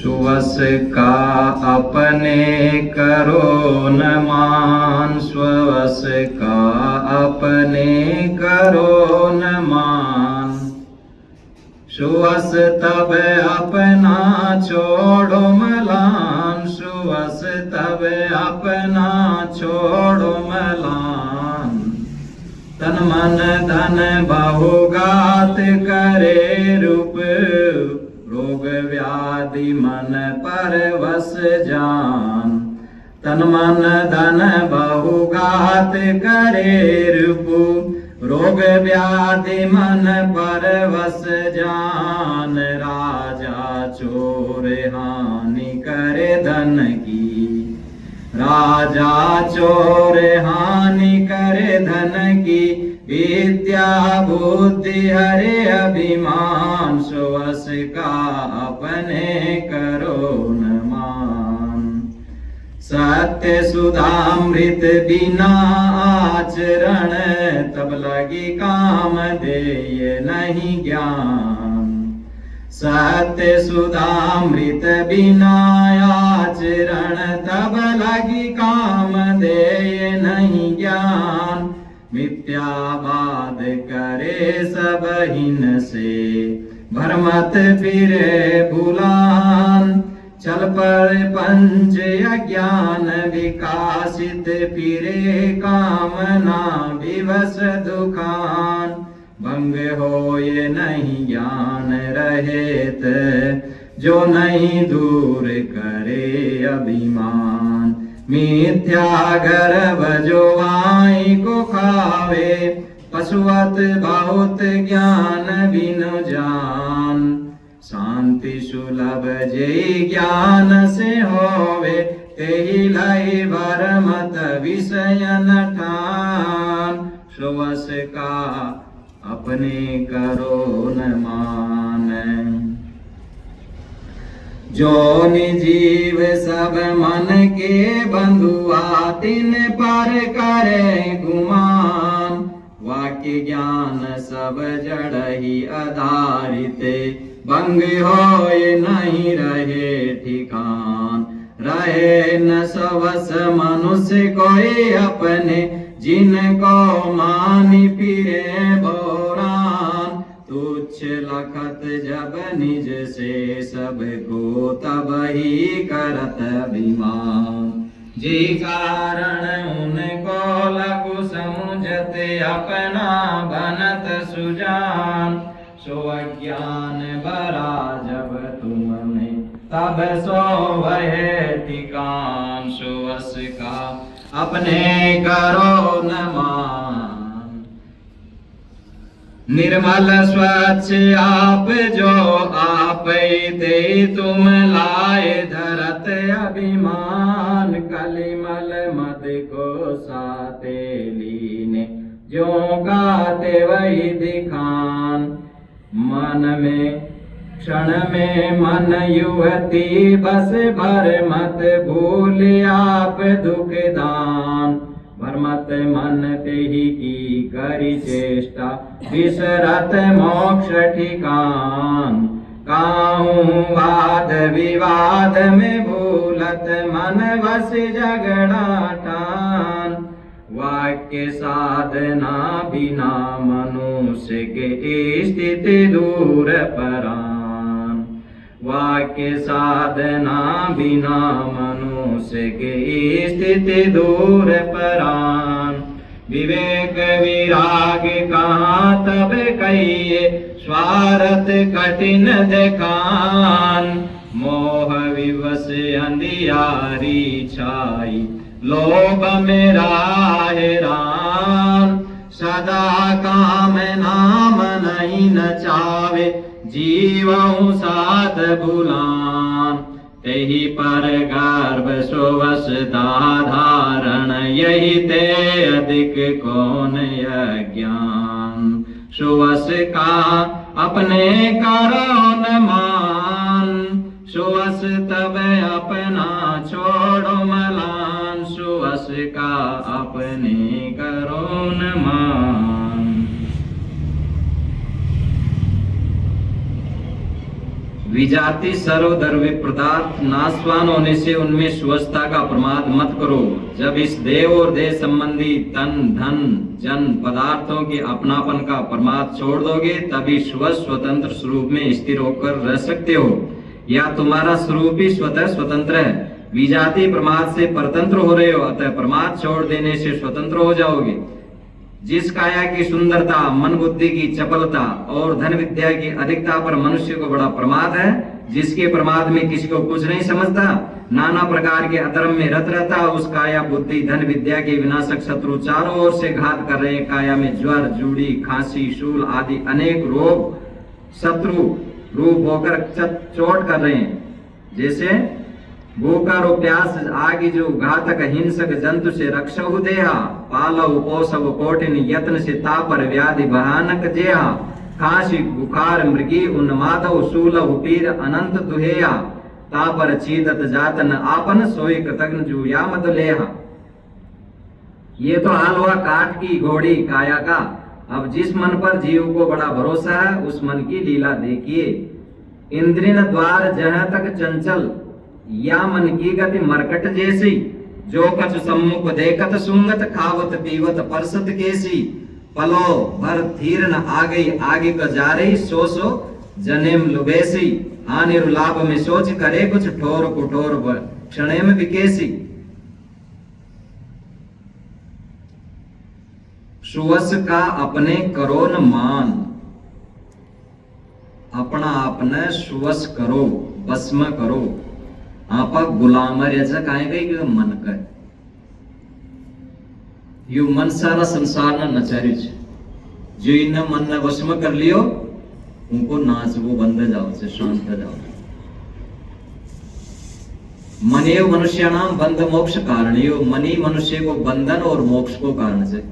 सुवस का अपने करो न मान, स्ववस का अपने करो न मान। सुवस तब अपना छोड़ो मलान, सुवस तब अपना छोड़ो मलान। तन मन धन बहुघात करे रूप, रोग व्याधि मन परवश जान। तन मन धन बहुघात करे रूप, रोग व्याधि मन परवश जान। राजा चोर हानि करे धन की, राजा चोर हानि करे धन की। विद्या बुद्धि हरे अभिमान, सुवस का अपने करो न मान। सत्य सुधामृत बिना आचरण, तब लगी काम देय नहीं ज्ञान। सत्य सुधामृत बिना आचरण, तब लगी काम देय नहीं ज्ञान। मिथ्यावाद करे सब हिन से, भ्रमत फिरे भूलान। चल पर पंच अज्ञान विकासित, फिरे कामना विवश दुखान। भंग होए नहीं ज्ञान रहेत, जो नहीं दूर करे अभिमान। मिथ्या गर्भ जो आई को खावे, पशुवत बहुत ज्ञान बिनु जान। शांति सुलभ जे ज्ञान से होवे, तेहि लय भरमत विषय न ठान। सुवस का अपने करो न मान। जो जीव सब मन के बंधुआ, तिन पर करे गुमान। वाक्य ज्ञान सब जड़ ही आधारित, भंग होए नहीं रहे ठिकान। रहे न सवस मनुष्य कोई अपने, जिनको मानी फिरे बोरान। तुच्छ लखत जब निज से सब को, तब ही करत अभिमान। जी कारण उनको लघु समुझते, अपना बनत सुजान। सो अज्ञान बरा जब तुम में, तब सो वह ठिकान। सुवस का अपने करो न मान। निर्मल स्वच्छ आप जो आप, ते तुम लाए धरत अभिमान। कलिमल मद को साते लीने, जो गाते वही दिखान। मन में क्षण में मन युवती, बस भर मत भूल आप दुख दान। भरमत मन तेहि की करी चेष्टा, विसरत मोक्ष ठिकान। काहूँ वाद विवाद में भूलत, मन वस झगड़ा ठान। वाक्य साधना बिना मनुष्य के स्थिति दूर परान। वाक्य साधना बिना मनुष्य के स्थिति दूर परान। विवेक विराग कहाँ तब कहिए, स्वार्थ कठिन देखान। मोह विवश अंधियारी छाई, लोभ मेरा हैरान। सदा काम नाम नहीं नचावे, जीवहु साध भुलान। तेहि पर गर्भ सुवस धारण, यही ते अधिक कौन अज्ञान। सुवस का अपने करो न मान, सुवस तब अपना छोड़ो मलान। सुवस का अपने करो न मान। विजाति सर्वद्रव्य पदार्थ नाशवान होने से उनमें स्वस्थता का प्रमाद मत करो। जब इस देव और देह संबंधी तन धन जन पदार्थों के अपनापन का प्रमाद छोड़ दोगे तभी स्वतंत्र स्वरूप में स्थिर होकर रह सकते हो। या तुम्हारा स्वरूप ही स्वतः स्वतंत्र है। विजाति प्रमाद से परतंत्र हो रहे हो, अतः प्रमाद छोड़ देने से स्वतंत्र हो जाओगे। जिस काया की सुंदरता, मन बुद्धि की चपलता और धन विद्या की अधिकता पर मनुष्य को बड़ा प्रमाद है, जिसके प्रमाद में किसी को कुछ नहीं समझता, नाना प्रकार के अधर्म में रत रहता, उस काया बुद्धि धन विद्या के विनाशक शत्रु चारों ओर से घात कर रहे हैं। काया में ज्वर, जूड़ी, खांसी, शूल आदि अनेक रोग शत्रु रूप होकर चोट कर रहे हैं। जैसे भूखा रो प्यास आगे जो घातक हिंसक जंतु से रक्षहु देहा, पालव पोषव कोटिन यत्न से तापर व्याधि भयानक जेहा, खांसी बुखार मृगी उन्मादव शूलव पीर अनंत दुहेया, तापर चीदत जातन आपन सोई कृतघ्न जू यामद लेहा। ये तो हाल हुआ काठ की घोड़ी काया का। अब जिस मन पर जीव को बड़ा भरोसा है उस मन की लीला देखिए। इंद्रिन द्वार जहाँ तक चंचल, या मन की गति मरकट जैसी, जो कछ सम्मुख देखत सूंगत, खावत पीवत परसत कैसी, पलो भर धीर न आ गई आगे का जा रही, सो जनेम लुबेसी, हानि लाभ में सोच करे कुछ ठोर कुठोर क्षणे में विकेसी। सुवस का अपने करो न मान, अपना आपने सुवस करो, बस्म करो। आपा गुलाम याचा काय गई मन कर यू मन सारा संसार न नचार्यु छे। जो इन मन ने वश में कर लियो उनको नाचवो बंद जाओ से शांत जाओ। मनेव मनुष्याणाम बंध मोक्ष कारणियो, मनी मनुष्य को बंधन और मोक्ष को कारण छे।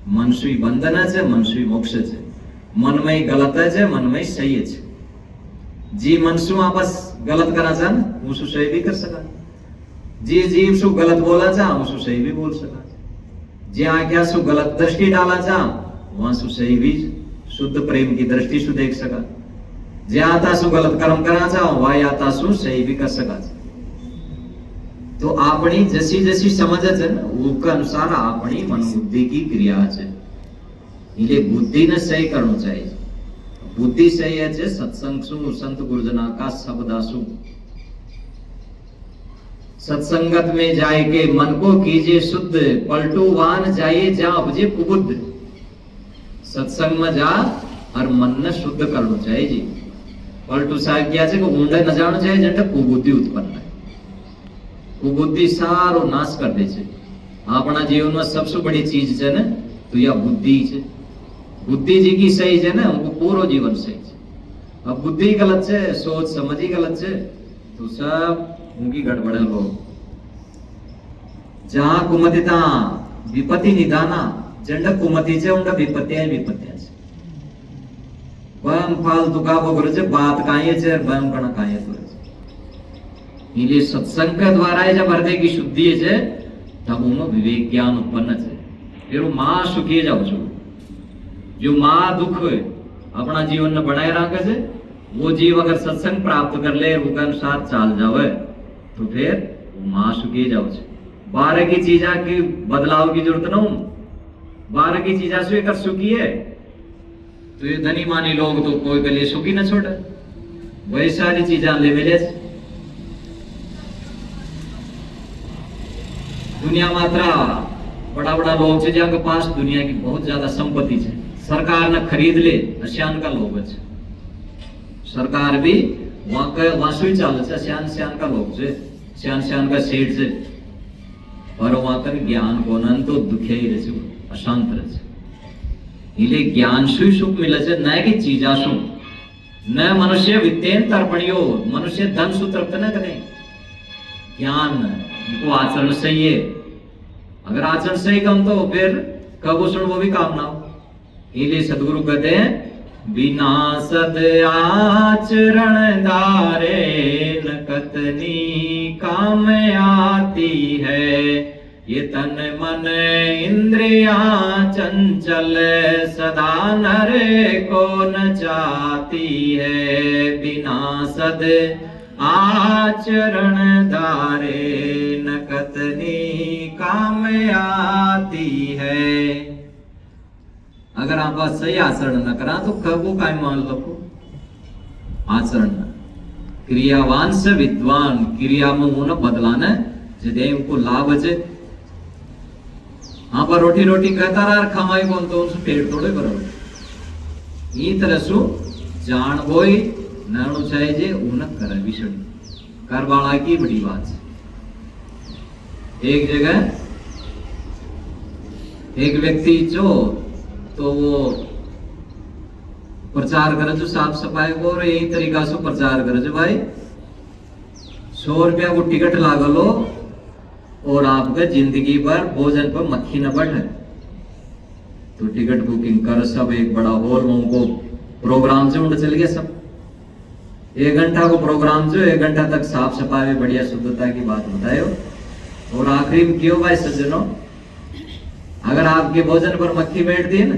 मनुष्य बंधन है, मनुष्य मोक्ष है। मन में गलत है, मन में सही है। जी मनसु आपस गलत करा चाह હું શું સહી भी कर सका, जी जीव शु गलत बोला चाह હું શું सही भी बोल सका, जे आज्ञा शु गलत दृष्टि डाला चाह वहां शु सही भी शुद्ध प्रेम की दृष्टि शु देख सका, जे आता शु गलत कर्म करा चाह वह आता शु सही भी कर सका। तो अपनी जैसी जैसी समझ है ना उसके अनुसार अपनी मन बुद्धि की क्रिया है। इसलिए बुद्धि ने सही करना चाहिए। बुद्धि सही है सत्संग सु संत गुरुजना का शब्दासु, सत्संगत में जाए के मन को कीजिए शुद्ध, पलटूवान जाइए जा उपजे कुबुद्ध। सत्संग में जा और मन ने शुद्ध करना चाहिए जी। पलटू साहब क्या है ऊंडे न जाना चाहिए जंटे कुबुद्धि उत्पन्न है। कुबुद्धि सारो नाश कर दे छे। अपना जीवन में सबसे बड़ी चीज है ना तो यह बुद्धि है। बुद्धि जी की सही है ना उनको पूरा जीवन सही है। अब बुद्धि गलत है, सोच समझ ही गलत है तो सब उनकी गड़बड़े लोग। जहां कुमतिता विपत्ति निदाना, जंड कुमति से उनका विपत्तियां विपत्तियां छे। बम फालतू का वो गुरु बात काहे छे बम कण काहे तो इसलिए सत्संग के द्वारा जब हृदय की शुद्धि है तब उनमें विवेक ज्ञान उत्पन्न है। फिर वो मां सुखी जाओ छो। जो मां दुख अपना जीवन में बनाए रखे से वो जीव अगर सत्संग प्राप्त कर ले उसके अनुसार चाल जावे तो फिर वो मां सुखी जाओ छे। बाहर की चीजा की बदलाव की जरूरत न हो। बाहर की चीजा से कर सुखी है तो ये धनी मानी लोग तो कोई के लिए सुखी न छोड़े, वही सारी चीजा ले मिले। दुनिया मात्रा बड़ा बड़ा लोग है जिनके पास दुनिया की बहुत ज्यादा संपत्ति है, सरकार ने खरीद ले अशियान का लोग है। सरकार भी वहां का वासु ही चाल है, श्यान श्यान का लोग है, श्यान श्यान का सेठ है, पर वहां का ज्ञान को न तो दुखे ही रहे अशांत रहे। इले ज्ञान सु सुख मिले से न कि चीजा सु न मनुष्य वित्तेन तर्पणियो, मनुष्य धन सु तृप्त न करे। ज्ञान को आचरण सही है। अगर आचरण सही कम तो फिर कब सुन वो भी काम ना हो। इसलिए सदगुरु कहते हैं बिना सद आचरण दारे न कतनी काम आती है, ये तन मन इंद्रियां चंचल सदा नर को न चाहती है, बिना सद आचरण धारे न कतनी काम आती है। अगर आप सही आचरण न करा तो कबू काय मान लो आचरण क्रियावान से विद्वान क्रिया में ऊन बदलाने जे उनको लाभ है। हाँ पर रोटी रोटी कहता रहा खामाई कौन तो उनसे पेट थोड़े बराबर ई तरह सु जान बोई नाणु चाहे जे उन करे विषण करवाला की बड़ी बात है। एक जगह एक व्यक्ति जो तो वो प्रचार करे जो साफ सफाई को और यही तरीका से प्रचार करे जो भाई 100 रुपया को टिकट लागलो और आपका जिंदगी भर भोजन पर मक्खी न बढ़े तो टिकट बुकिंग कर सब एक बड़ा हॉल में उनको प्रोग्राम से उड़ चल गया सब 1 घंटा को प्रोग्राम जो 1 घंटा तक साफ सफाई में बढ़िया शुद्धता की बात बताए और आखिरी में क्यों भाई सज्जनों अगर आपके भोजन पर मक्खी बैठती है ना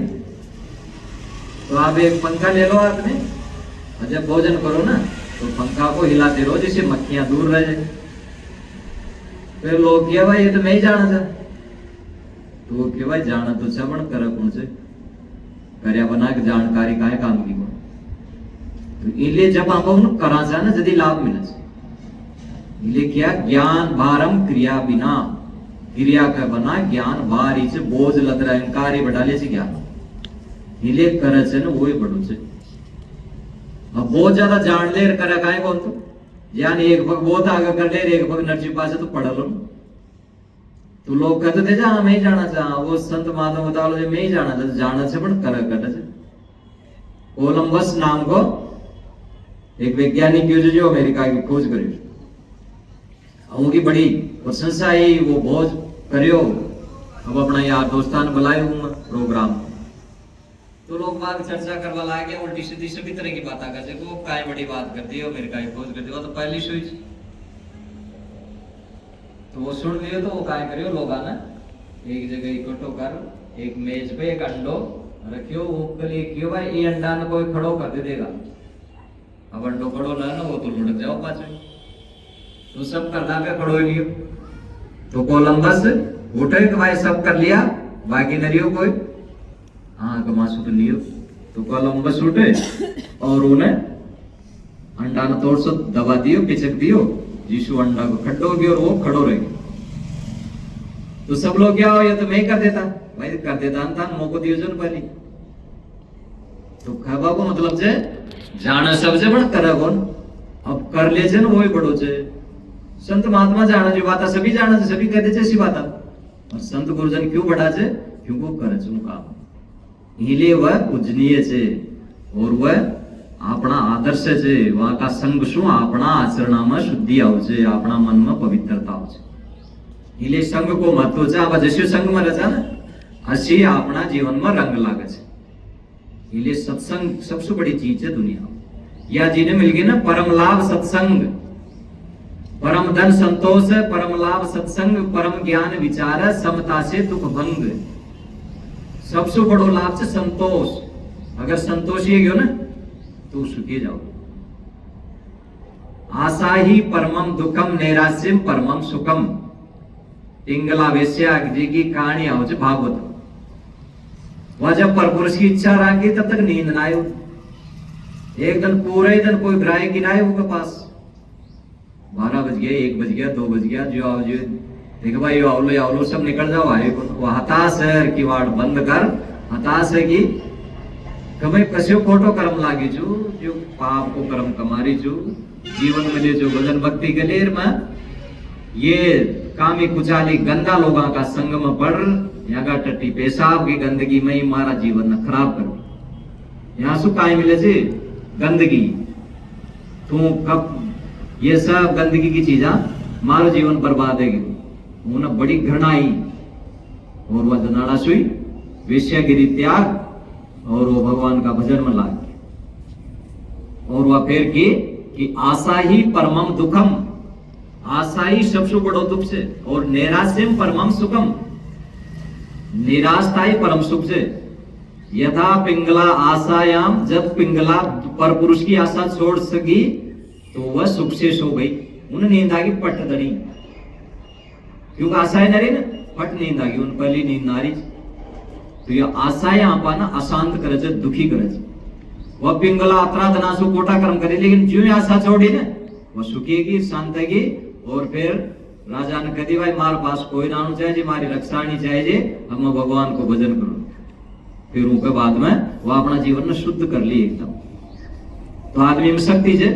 तो आप एक पंखा ले लो आपने और जब भोजन करो ना तो पंखा को हिलाते रहो जिससे मक्खियां दूर रह जाए। फिर लोग किया भाई ये तो मैं ही जाना था तो वो क्या भाई जाना तो श्रवण कर कौन से कर्या बना के जानकारी का है काम की को तो इसलिए जब आप करा चाहे ना यदि लाभ मिले इसलिए क्या ज्ञान भारम क्रिया बिना क्रिया का बना ज्ञान भारी से बोझ लग रहा है कार्य बढ़ाले से ज्ञान हिले करे से ना वही बढ़ो से अब बहुत ज्यादा जान ले करे काहे कौन तो ज्ञान एक भग बहुत आगे कर ले एक भग नरजी पास तो पढ़ लो तो लोग कहते थे जा मैं ही जाना चाह वो संत माधव बताओ जो मैं ही जाना चाहता जाना से पण करे करे से कोलंबस नाम को एक वैज्ञानिक जो अमेरिका की खोज करी उनकी बड़ी प्रशंसा ही वो बहुत करियो अब अपना यार दोस्तान बुलाए हूँ प्रोग्राम तो लोग बात चर्चा करवा ला गया उल्टी सीधी सभी तरह की बात कर वो काय बड़ी बात कर दी अमेरिका की खोज कर दी वो तो पहली सुई तो वो सुन लियो तो वो काय करियो लोग आना एक जगह इकट्ठो कर एक मेज पे एक अंडो रखियो वो कल क्यों भाई ये अंडा न कोई खड़ो कर दे देगा अब अंडो खड़ो ना वो तो लुढ़क जाओ पाछे तो सब करना पे खड़ो लियो तो कोलंबस उठे कि भाई सब कर लिया बाकी नरियो कोई हाँ कमासु तो लियो तो कोलंबस उठे और उन्हें अंडा न तोड़ सो दबा दियो पिचक दियो यीशु अंडा को खड्डो गयो और वो खड़ो रह गयो तो सब लोग क्या हो ये तो मैं कर देता भाई कर देता था मौको दियो जन पहली तो खबा को मतलब जे जाना सब जे बड़ करे कौन अब कर ले जे न वही बड़ो जे संत महात्मा जाना जो बात सभी जाना सभी कहते थे सी बात और संत गुरुजन क्यों बढ़ा छे क्यों वो करे छे काम हिले वह पूजनीय छे और वह अपना आदर्श छे वहां का संग शू अपना आचरण में शुद्धि आवे छे अपना मन में पवित्रता आवे छे हिले संग को महत्व छे आ जैसे संग में रचा ना असी अपना जीवन में रंग लागे छे हिले सत्संग सबसे बड़ी चीज है दुनिया या जिन्हें मिल गई ना परम लाभ सत्संग परम धन संतोष परम लाभ सत्संग परम ज्ञान विचार समता से दुख भंग सबसे बड़ो लाभ से संतोष अगर संतोषी गयो ना तो सुखी जाओ आशा ही परमम दुखम नैराश्यम परमम सुखम पिंगला वेश्या जी की कहानी आओ भागवत वह जब परपुरुष की इच्छा रखी तब तक नींद ना आयो एक दिन पूरे दिन कोई ग्राह की ना आए उनके पास 12 बज गया 1 बज गया 2 बज गया जो आओ जो देख भाई आओ लो सब निकल जाओ आए वो हताश है की वाड़ बंद कर हताश है कि कभी कस्यो खोटो कर्म लागी जो पाप को कर्म कमारी जीवन में ले जो भजन भक्ति के लिए में ये कामी कुचाली गंदा लोगों का संग में पड़ यहाँ टट्टी पेशाब की गंदगी में ही मारा जीवन न खराब करो यहाँ सु काय मिले जी गंदगी तू कब ये सब गंदगी की चीजा मारो जीवन बर्बाद है उन्हें बड़ी घृणाई और वह जनाड़ा सुई वेश्यागिरी त्याग और वो भगवान का भजन में लाग और वह फिर की कि आशा ही परमम दुखम आशा ही सबसे बड़ो दुख से, और नैराश्यम परमम सुखम, निराशता ही परम सुख से। यथा पिंगला आशायाम, जब पिंगला पर पुरुष की आशा छोड़ सकी तो वह सुख से सो गई। उन नींद आगी पट दड़ी, क्योंकि आशाएं न रही ना, पट नींद आगी, उन पहली नींद ना रही। तो ये आशाएं आपा ना अशांत करे छे, दुखी करे छे। वह पिंगला अपराध सो कोटा कर्म करे, लेकिन जो आशा छोड़ी ना वह सुखेगी, शांतेगी। और फिर राजा ने कह दी भाई मार पास कोई ना चाहिए, मारी रक्षा नहीं चाहिए, अब मैं भगवान को भजन करूं। फिर उनके बाद में वह अपना जीवन में शुद्ध कर ली एकदम। तो आदमी में शक्ति है,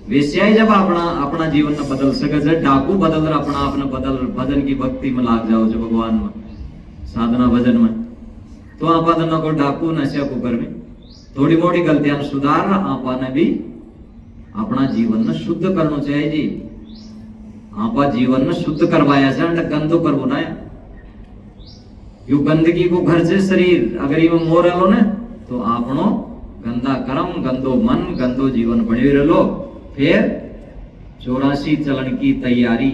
वैसे ही जब अपना जीवन में बदल सके। डाकू बदल रहा अपना अपना बदल, भजन की भक्ति में लाग जाओ जो भगवान में, साधना भजन में, तो आपा न को डाकू नशा को कर में थोड़ी मोटी गलतियां सुधार रहा, आपा ने भी अपना जीवन में शुद्ध करना चाहिए जी। आपा जीवन में शुद्ध करवाया जाए, गंदो करवो ना। यू गंदगी को घर से शरीर अगर ये मोर लो ने तो आपनो गंदा कर्म, गंदो मन, गंदो जीवन बने रहो। फिर 84 चलन की तैयारी,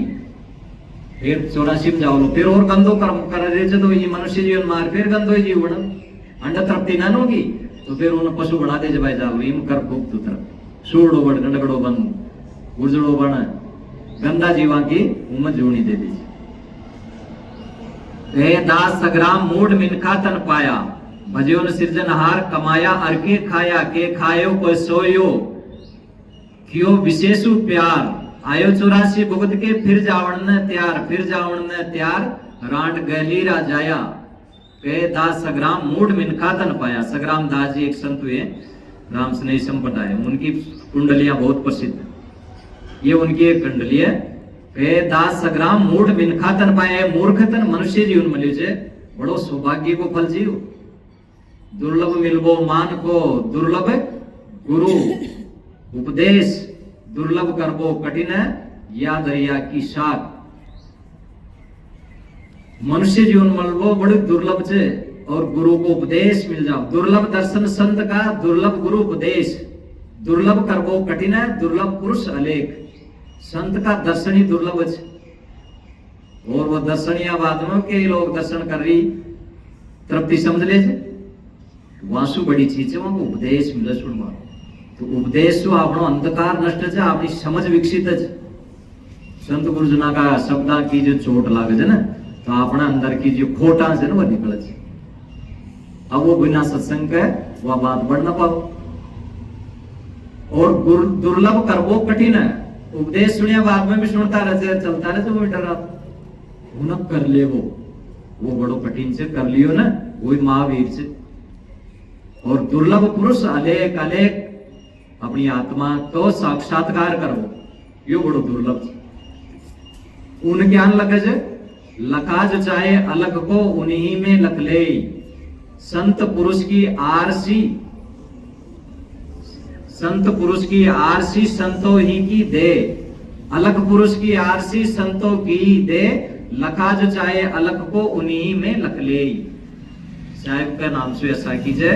फिर 84 में जाओ, फिर और गंदो कर्म कर रहे थे तो ये मनुष्य जीवन मार फिर गंदो जीवन अंडा तृप्ति ना होगी तो फिर उन्हें पशु बना दे भाई जाओ इम कर भुक्त तरफ सूड़ो बड़ गंडगड़ो बन गुर्जड़ो बन गंदा जीवा की उम्र जोड़ी दे दी। दास सग्राम मूड मिनखा तन पाया, भजो न सृजनहार कमाया, अर के खाया के खायो को सोयो, क्यों विशेषु प्यार, आयो 84 भुगत के फिर जावण न त्यार, फिर जावण न त्यार, रांड गली राजाया। कहे दास सग्राम मूड मिनखा तन पाया। सग्राम दास जी एक संत हुए, राम स्नेही संप्रदाय, उनकी कुंडलियां बहुत प्रसिद्ध, ये उनकी एक कुंडली है। दास सग्राम मूड मिनखा तन पाया, मूर्खतन मनुष्य जीवन मिले छे, बड़ो सौभाग्य को फल जीव। दुर्लभ मिलबो मान को, दुर्लभ गुरु उपदेश, दुर्लभ करबो कठिन या दरिया की शाख। मनुष्य जीवन मिलबो बड़ी दुर्लभ छे, और गुरु को उपदेश मिल जाओ। दुर्लभ दर्शन संत का, दुर्लभ गुरु उपदेश, दुर्लभ करबो कठिन है, दुर्लभ पुरुष अलेख। संत का दर्शन ही दुर्लभ है, और वो दर्शनिया बाद में के लोग दर्शन कर रही तृप्ति समझ ले छे, वासु बड़ी चीज है, वहां उपदेश मिले सुनवा। तो उपदेश तो आपनो अंधकार नष्ट है, अपनी समझ विकसित है। संत गुरुजना का शब्दा की जो चोट लागे है ना, तो अपना अंदर की जो खोटा है ना वो निकले छे। अब वो बिना सत्संग के वह बात बढ़ ना पाओ। और दुर्लभ करबो कठिन है, उपदेश सुनिया बाद में भी सुनता रहे, चलता रहे तो वो डरा उन कर ले, वो बड़ो कठिन से कर लियो ना, वही महावीर से। और दुर्लभ पुरुष अलेख अलेख अपनी आत्मा को साक्षात्कार करो, यो बड़ो दुर्लभ। उन ज्ञान लगे जे लखा जो चाहे अलग को उन्हीं में लख ले, संत पुरुष की आरसी, संत पुरुष की आरसी संतों ही की दे, अलग पुरुष की आरसी संतों की दे, लखा जो चाहे अलग को उन्हीं में लख ले। साहिब का नाम से ऐसा कीजिए,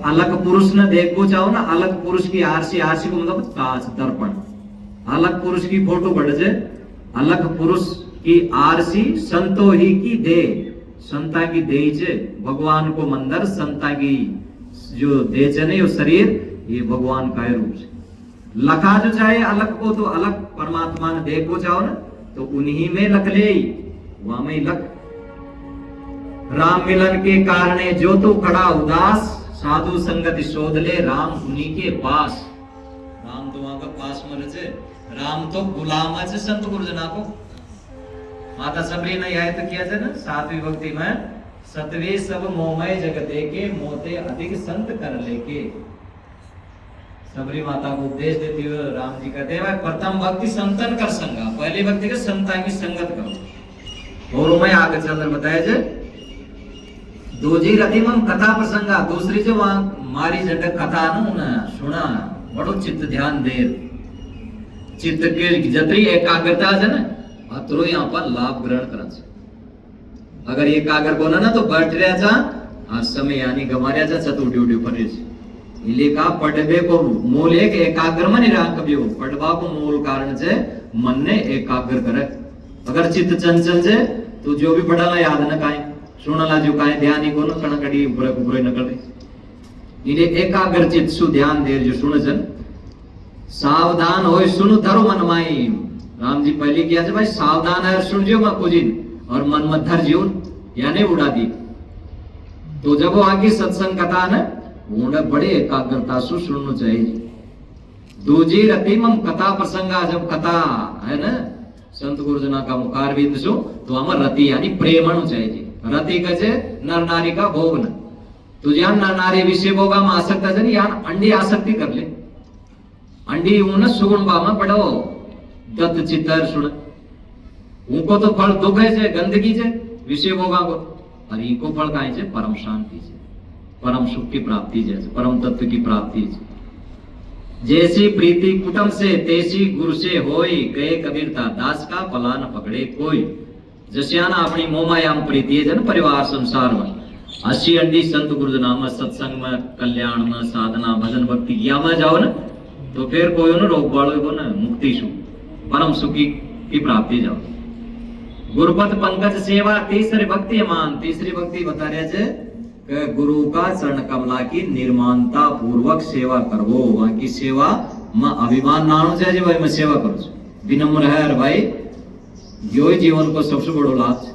अलग पुरुष ने देखो चाहो ना, अलग पुरुष की आरसी, आरसी को मतलब कांच दर्पण, अलग पुरुष की फोटो बढ़ जाए, अलग पुरुष की आरसी संतो ही की दे, संता की दे भगवान को मंदिर, संता की जो दे नहीं वो शरीर, ये भगवान का रूप है। लखा जो चाहे अलग को, तो अलग परमात्मा ने देखो चाहो ना, तो उन्हीं में लख ले, वहां में लख। राम मिलन के कारणे जो तो खड़ा उदास, साधु संगति शोध ले, राम उन्हीं के पास। राम तो वहां का पास में रहे, राम तो गुलाम है संत गुरुजना को। माता सबरी ने यह तो किया था ना 7वीं भक्ति में, सतवे सब मोमय जगते के, मोते अधिक संत कर लेके। सबरी माता को उपदेश देती हुए राम जी कहते हैं, प्रथम भक्ति संतन कर संगा, पहली भक्ति के संता की संगत करो। और मैं आगे चंद्र बताया जे दोजी रतिमम कथा प्रसंगा, दूसरी जो वहां मारी जट कथा न सुना, बड़ो चित्त ध्यान दे, चित्त के जतरी एकाग्रता है ना, अतरो यहाँ पर लाभ ग्रहण करा। अगर एकाग्र बोला ना तो बैठ रहा था, और समय यानी गमार्या था, चतुर ड्यूटी पर इले का पढ़बे को मूल एक एकाग्र में निरांक भी हो, पढ़वा को मूल कारण से मन ने एकाग्र करे। अगर चित्त चंचल जे तो जो भी पढ़ाला याद न काए, सुनला जो काए ध्यान ही को न कणकड़ी ऊपर ऊपर न करे। इने एकाग्र चित्त सु ध्यान दे जो सुन जन सावधान होय सुनु धरो मन माई। राम जी पहले किया है भाई सावधान है सुन जो मा कुजिन और मन मत धर जीवन यानी उड़ा दी। तो जब वो आगे सत्संग कथा न वो बड़े एकाग्रता से सुनना चाहिए। दूजी रतिमम कथा प्रसंगा, जब कथा है ना संत गुरुजना का मुखार विद सो तो हमार रति यानी प्रेमण चाहिए। रति कजे नर नारी का भोग न तो ज्ञान नर नारी विषय भोगा में आसक्त है यान अंडी आसक्ति कर ले। अंडी उन सुगुण बामा पड़ो दत्त चित्तर सुन उनको तो फल दुख है से गंदगी से विषय भोगा को, और इनको फल का है परम शांति से, परम सुख की प्राप्ति जैसे परम तत्व की प्राप्ति से। जैसी प्रीति कुटुंब से तैसी गुरु से होई, कहे कबीरता दास का भला न पकड़े कोई। जस्याना अपनी मोमायाम प्रीति है जन परिवार संसार में अस्सी अंडी संत गुरुजना में सत्संग में कल्याण में साधना भजन भक्ति किया में जाओ न तो फिर कोई न रोग बाड़ो को न मुक्ति सुख परम सुखी की प्राप्ति जाओ। गुरुपद पंकज सेवा तीसरी भक्ति मान। तीसरी भक्ति बता रहे थे कि गुरु का चरण कमला की निर्माणता पूर्वक सेवा करवो। वहां की सेवा में अभिमान ना होना चाहिए भाई मैं सेवा करूँ विनम्र है भाई, यो ही जीवन को सबसे बड़ो लाभ।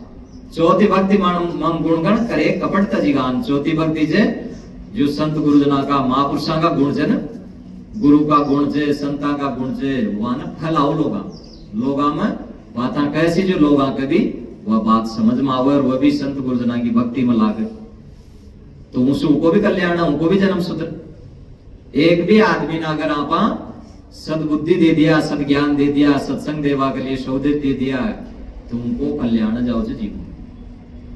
चौथी भक्ति मम गुणगण करे कपट तजिगान। चौथी भक्ति जे जो संत गुरुजना का महापुरुषा का गुण जे न गुरु का गुण जे संता का गुण जे वहां न फैलाओ लोगा में बाता कैसी जो लोग कभी वह बात समझ में आवे और वह भी संत गुरुजना की भक्ति में लागे तो उससे उनको भी कल्याण उनको भी जन्म सूत्र। एक भी आदमी ने अगर आपा सदबुद्धि दे दिया सद ज्ञान दे दिया सत्संग देवा के लिए शौर्य दे दिया तो उनको कल्याण जाओ से जीवन,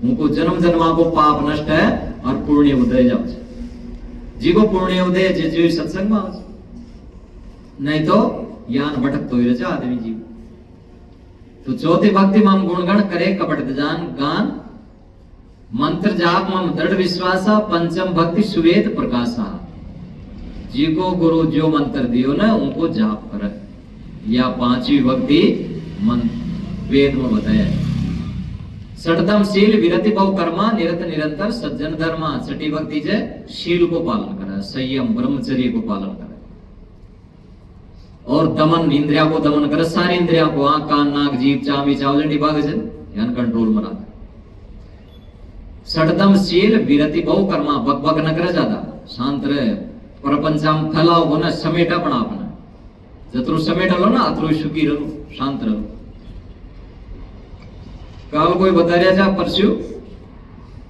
उनको जन्म जन्मा को पाप नष्ट है और पुण्य उदय जाओ जी को पुण्य उदय जी सत्संग में आओ, नहीं तो ज्ञान भटक तो ही रचा आदमी जीव। तो चौथी भक्ति मम गुणगण करे कपट जान गान। मंत्र जाप मम दृढ़ विश्वासा। पंचम भक्ति सुवेद प्रकाशा। जी को गुरु जो मंत्र दियो ना उनको जाप कर। या पांचवी भक्ति वेद में बताया। सठतम शील विरति बहु कर्मा निरत निरंतर सज्जन धर्मा। छठी भक्ति जे शील को पालन करे, संयम ब्रह्मचर्य को पालन करे और दमन इंद्रिया को दमन करे। सारी इंद्रिया को आंख कान नाक जीभ चामी चावलंडी भाग से ध्यान कंट्रोल में रखे। सठतम शील विरति बहु कर्मा। बकबक न करे ज्यादा, शांत रहे। प्रपंचम फैलाओ हो ना समेटा पण अपना जतरो समेटा लो ना अतरो सुखी रहो शांत रहो। काल कोई बता रहा था परसों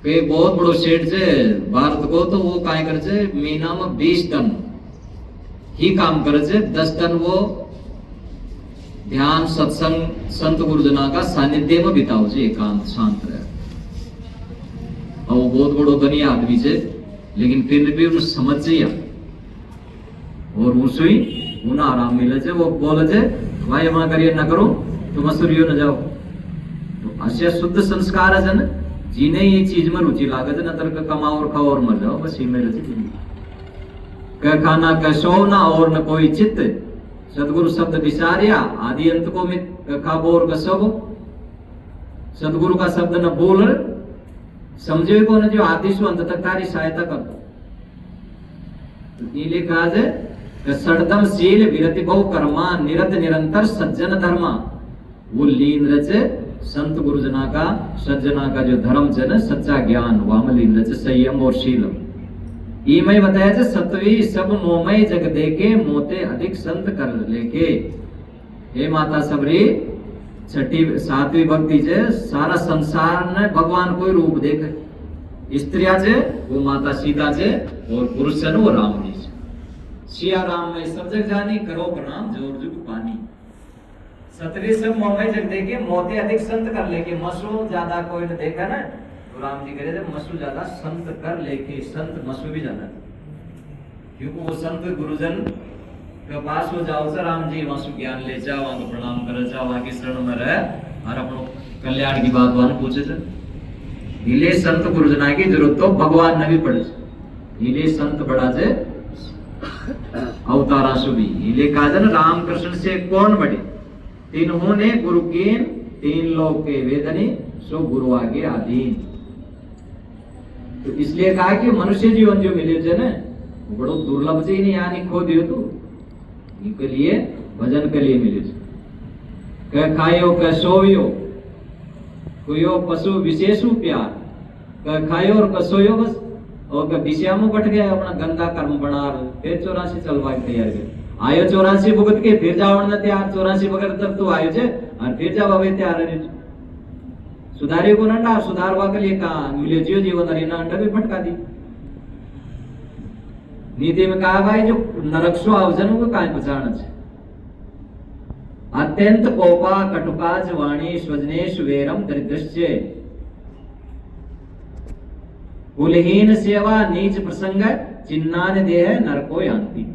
कि बहुत बड़ो सेठ से भारत को तो वो काय करे छे महीना में 20 टन ही काम करे छे। 10 टन वो ध्यान सत्संग संत गुरुजना का सानिध्य में बिताओ छे, एकांत शांत रहे। और वो बहुत बड़ो धनी आदमी से लेकिन फिर भी उन्हें समझ जाइए और उसे ही उन्हें आराम मिले छे। वो बोले छे भाई हमारा करिए न करो तो मसूरियो न जाओ। तो अशे शुद्ध संस्कार है न जिन्हें ये चीज में रुचि लागे न तर कमाओ और खाओ और मर जाओ बस ये मेरे क खाना कसो ना और न कोई चित्त। सदगुरु शब्द विचारिया आदि अंत को मित खाबो और कसबो। सदगुरु का शब्द न बोल समझे को न जो आदि सु अंत तक तारी सहायता कर। तो ये लिखा है सड़दम शील विरति बहु कर्मा निरत निरंतर सज्जन धर्मा। वो लीन रचे संत गुरुजना का सज्जना का जो धर्म है ना सच्चा ज्ञान वाम लीन रचे संयम और शील। ये मैं बताया था सतवी सब मोमय जग देके मोते अधिक संत कर लेके। हे माता सबरी छठी सातवीं भक्ति जे सारा संसार ने भगवान को रूप देखे। स्त्रिया जे वो माता सीता जे और पुरुष है वो राम जी से। सिया राम में सब जग जानी करो प्रणाम जोर जुग पानी। सतवी सब मोमय जग देके मोते अधिक संत कर लेके। मसू ज्यादा कोई ने देखा ना तो राम जी कह रहे थे मसू ज्यादा संत कर लेके। संत मसू भी ज्यादा क्योंकि वो संत गुरुजन के पास हो जाओ सर राम जी वहां ज्ञान ले जाओ वहां को प्रणाम करे जाओ वहां की शरण में रहे और अपनो कल्याण की बात वहां पूछे थे। हिले संत गुरुजना की जरूरत तो भगवान ने भी पड़े। हिले संत बड़ा जे अवतारा सु भी हिले कहा जन राम कृष्ण से कौन बड़े तिन्होंने गुरु कीन, तीन लोग के वेदनी, सो गुरु आगे आधीन। तो इसलिए कहा कि मनुष्य जीवन जो मिले छे ने बड़ो दुर्लभ से नहीं यानी खो दियो तो के लिए भजन के लिए मिले छे। कह खायो कह सोयो, कोयो पशु विशेषु प्यार, कह खायो और कसोयो बस, और कह विषयामो कट गया अपना गंदा कर्म बना फिर 84 चलवा की तैयार कर आयो 84 भुगत के फिर जावण न त्यार 84 वगैरह तब तो आयो छे और फिर जाव હવે त्यार रे सुधारे को नंडा सुधारवा के लिए कहा मिले जियो जीवन अरिना अंडा भी फटका दी। नीति में कहा भाई जो नरक सो आवजन को काय पहचान छे। अत्यंत कोपा कटुकाज वाणी स्वजनेश वेरम दरिद्रश्चे, कुलहीन सेवा नीच प्रसंग चिन्नान देह नरको यान्ति।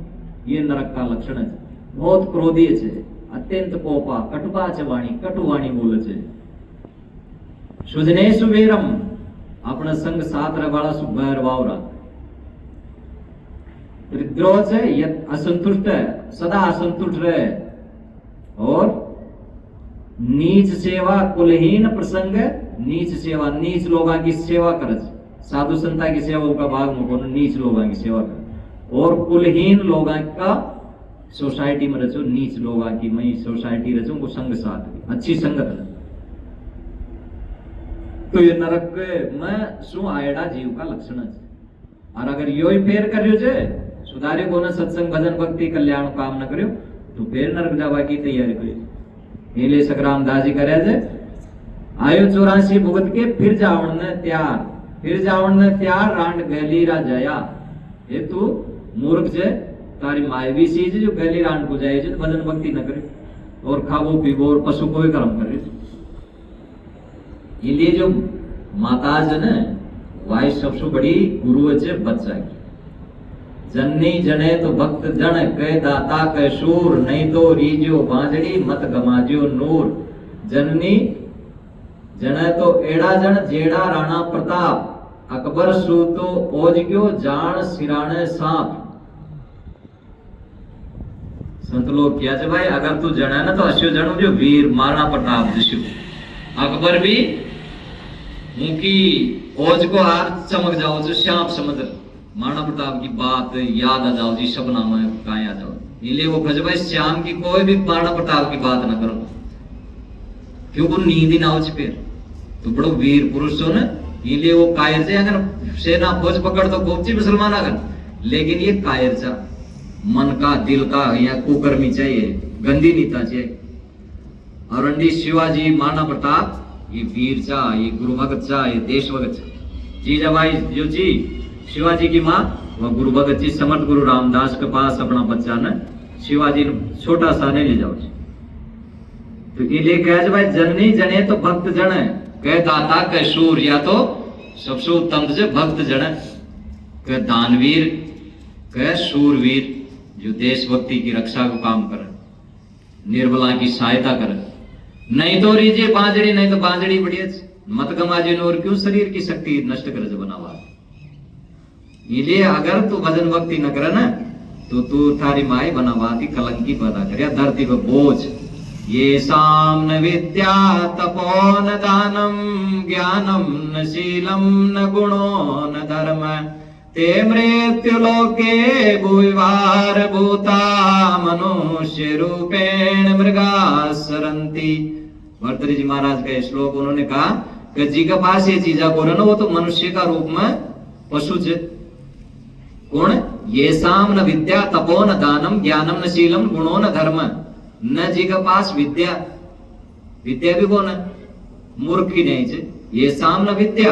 ये नरक का लक्षण है। बहुत क्रोधी है, अत्यंत कोपा कटुकाज वाणी कटु वाणी बोले छे। स्वजनेश वेरम अपना संग साथ रहवाला सुभर वावरा। दरिद्रों से असंतुष्ट है, सदा असंतुष्ट रहे। और नीच सेवा कुलहीन प्रसंग, नीच सेवा नीच लोगों की सेवा करे, साधु संता की सेवा का भाग मुको नीच लोगों की सेवा करे। और कुलहीन लोगों का सोसाइटी में रचो, नीच लोगों की मई सोसाइटी रचो को संग साथ अच्छी संगत है। तो ये नरक में शू आयडा जीव का लक्षण है। और अगर यो ही फेर करियो जे सुधारे को न सत्संग भजन भक्ति कल्याण काम न करियो तो फिर नरक जावा की तैयारी करियो। इले सकराम दास जी करे जे आयो 84 भुगत के फिर जावण ने त्यार, फिर जावण ने त्यार रांड गली रा जाया। ये तू मूर्ख जे तारी माय भी चीज जो गली रांड को जाए जे भजन भक्ति न करे और खावो पीवो और पशु को भी कर्म करे। इसलिए जो माता जो ने वाई सबसे बड़ी गुरु है बच्चा की। जननी जने तो भक्त जन कह दाता कह शूर, नहीं तो रीजो बांजड़ी मत गमाजियो नूर। जननी जने तो एड़ा जन जेड़ा राणा प्रताप, अकबर सू तो ओजग्यो जान सिराने सांप। संत लोग क्या भाई अगर तू जने ना तो अश्यो जनो जो वीर महाराणा प्रताप जस्यो। अकबर भी मुकी ओज को आर चमक जाओ जो श्याम समुद्र महाराणा प्रताप की बात याद आ जाओ जी सपना में कहाँ आ जाओ। इसलिए वो कहे भाई श्याम की कोई भी महाराणा प्रताप की बात ना करो क्योंकि नींद ही ना हो फिर तो बड़ो वीर पुरुष हो ना। इसलिए वो कायर से अगर सेना फौज पकड़ तो गोपची मुसलमान अगर, लेकिन ये कायर चा मन का दिल का या कुकर्मी चाहिए, गंदी नीता चाहिए। और अंडी शिवाजी महाराणा प्रताप ये वीर चा, ये गुरु भगत चा, ये देश भगत चा। जी जब आई जो जी शिवाजी की माँ वह गुरु भगत जी समर्थ गुरु रामदास के पास अपना बच्चा ने शिवाजी ने छोटा सा ने ले जाओ। तो ये कह भाई जननी जने तो भक्त जन कह दाता कह शूर, या तो सबसे उत्तम से भक्त जन कह दानवीर कह शूरवीर जो देशभक्ति की रक्षा को काम करे, निर्बला की सहायता करे। नहीं तो रीजे बांजड़ी, नहीं तो बांजड़ी बढ़िया मत गमाजे और क्यों शरीर की शक्ति नष्ट करे बनावा। इसलिए अगर तू भजन भक्ति न करे ना तो तू थारी माई बनावाती कलंकी पैदा करे धरती पर बोझ। ये साम न विद्या तपो न दानम ज्ञानम न शीलम न गुणो न धर्म, ते मृत्यु लोके भूवार भूता मनुष्य रूपेण मृगा सरंती। भर्तृहरि जी महाराज का श्लोक उन्होंने कहा कि जी के पास ये चीजा को ना वो तो मनुष्य का रूप में पशु च कौन ये साम न विद्या तपो न दानम ज्ञानम न शीलम गुणो न धर्म। न जी के पास विद्या, विद्या भी कौन है मूर्ख ही नहीं चे। ये साम न विद्या,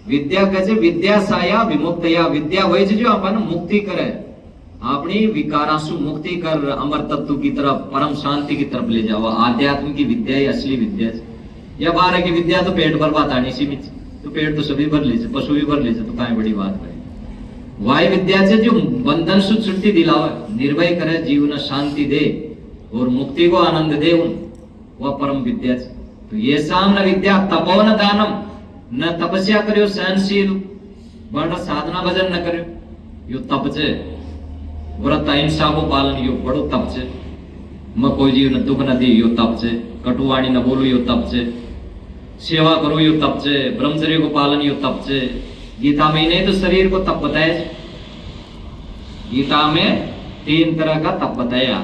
विद्या कैसे विद्या साया विमुक्तया, विद्या वही जो अपन मुक्ति करे अपनी विकारासु मुक्ति कर अमर तत्व की तरफ परम शांति की तरफ ले जाओ। आध्यात्म की विद्या ही असली विद्या है। या बारह की विद्या तो पेट भर बात आनी सीमित, तो पेट तो सभी भर ले पशु भी भर ले तो काय बड़ी बात है। वाय विद्या से जो बंधन से छुट्टी दिलावे, निर्भय करे, जीवन शांति दे और मुक्ति को आनंद दे, वह परम विद्या है। तो ये सामने विद्या तपो न दानम, न तपस्या करियो सहनशील वर्ण साधना भजन न करियो यो तप छे। व्रत अहिंसा को पालन यो बड़ो तप छे। मैं कोई जीव ने दुख न दी यो तप से, कटुवाणी न बोलू यो तप से, सेवा करो यो तप से, ब्रह्मचर्य को पालन यो तप से। गीता में नहीं तो शरीर को तप बताया। गीता में 3 तरह का तप बताया,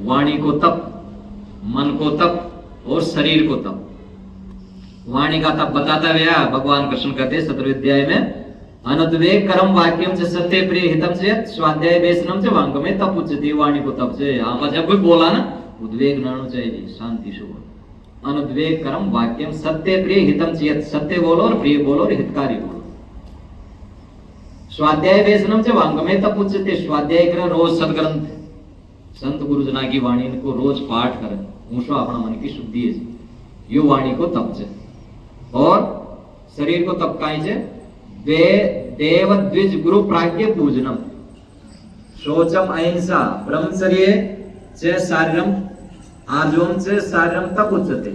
वाणी को तप, मन को तप और शरीर को तप। वाणी का तप बताता गया भगवान कृष्ण कहते शतुर्विद्याय में, अनुद्वेग कर्म वाक्यम से सत्य प्रिय हितम से स्वाध्याय वेसनम से वांग में तप उच्चती। वाणी को तप से आप जब कोई बोला ना उद्वेग न होना चाहिए, शांति से बोलो। अनुद्वेग कर्म वाक्यम सत्य प्रिय हितम से, सत्य बोलो और प्रिय बोलो और हितकारी बोलो। स्वाध्याय वेसनम से वांग में तप उच्चते, स्वाध्याय करें रोज सदग्रंथ संत गुरुजना की वाणी को रोज पाठ करें, ऊंचो अपना मन की शुद्धि है यो वाणी को तप से। और शरीर को तप काई छे, देव द्विज गुरु प्राज्ञ पूजनम, शौचम अहिंसा ब्रह्मचर्य च शारीरम आजोम च शारीरम तप उच्चते।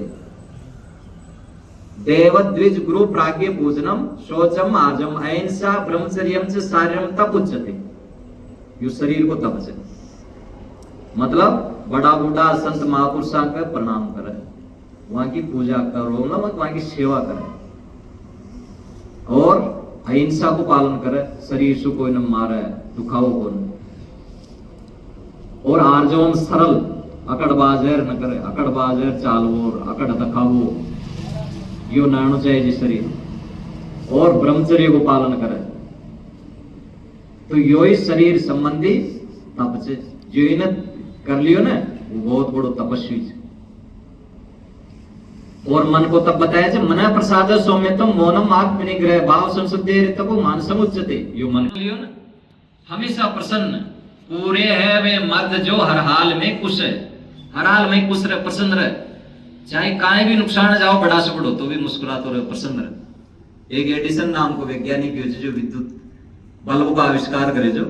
देव द्विज गुरु प्राज्ञ पूजनम शौचम आजम अहिंसा ब्रह्मचर्यम च शारीरम तप उच्चते। यो शरीर को तप से मतलब बड़ा बूढ़ा संत महापुरुषों का प्रणाम करे, वहां की पूजा करो ना, वहां की सेवा करे और अहिंसा को पालन करे, शरीर से कोई न मारे दुखाओ को न, और आर्जवम सरल अकड़ बाजेर न करे, अकड़ बाजेर चालवो अकड़ दखावो यो नाणु चाहिए जी शरीर, और ब्रह्मचर्य को पालन करे। तो यो ही शरीर संबंधी तप से जो इन्हें कर लियो ना वो बहुत बड़ो तपस्वी है। और मन को तब बताया मन प्रसाद सौम्यतम मौनम आत्मनिग्रह भाव संशुद्धि तपो मान समुच्चते। यो मन लियो ना हमेशा प्रसन्न पूरे है वे मर्द जो हर हाल में खुश है, हर हाल में खुश रहे प्रसन्न रहे, चाहे काहे भी नुकसान जाओ बड़ा से बड़ो तो भी मुस्कुराते रहे प्रसन्न रहे। एक एडिसन नाम को वैज्ञानिक जो विद्युत बल्ब का आविष्कार करे, जो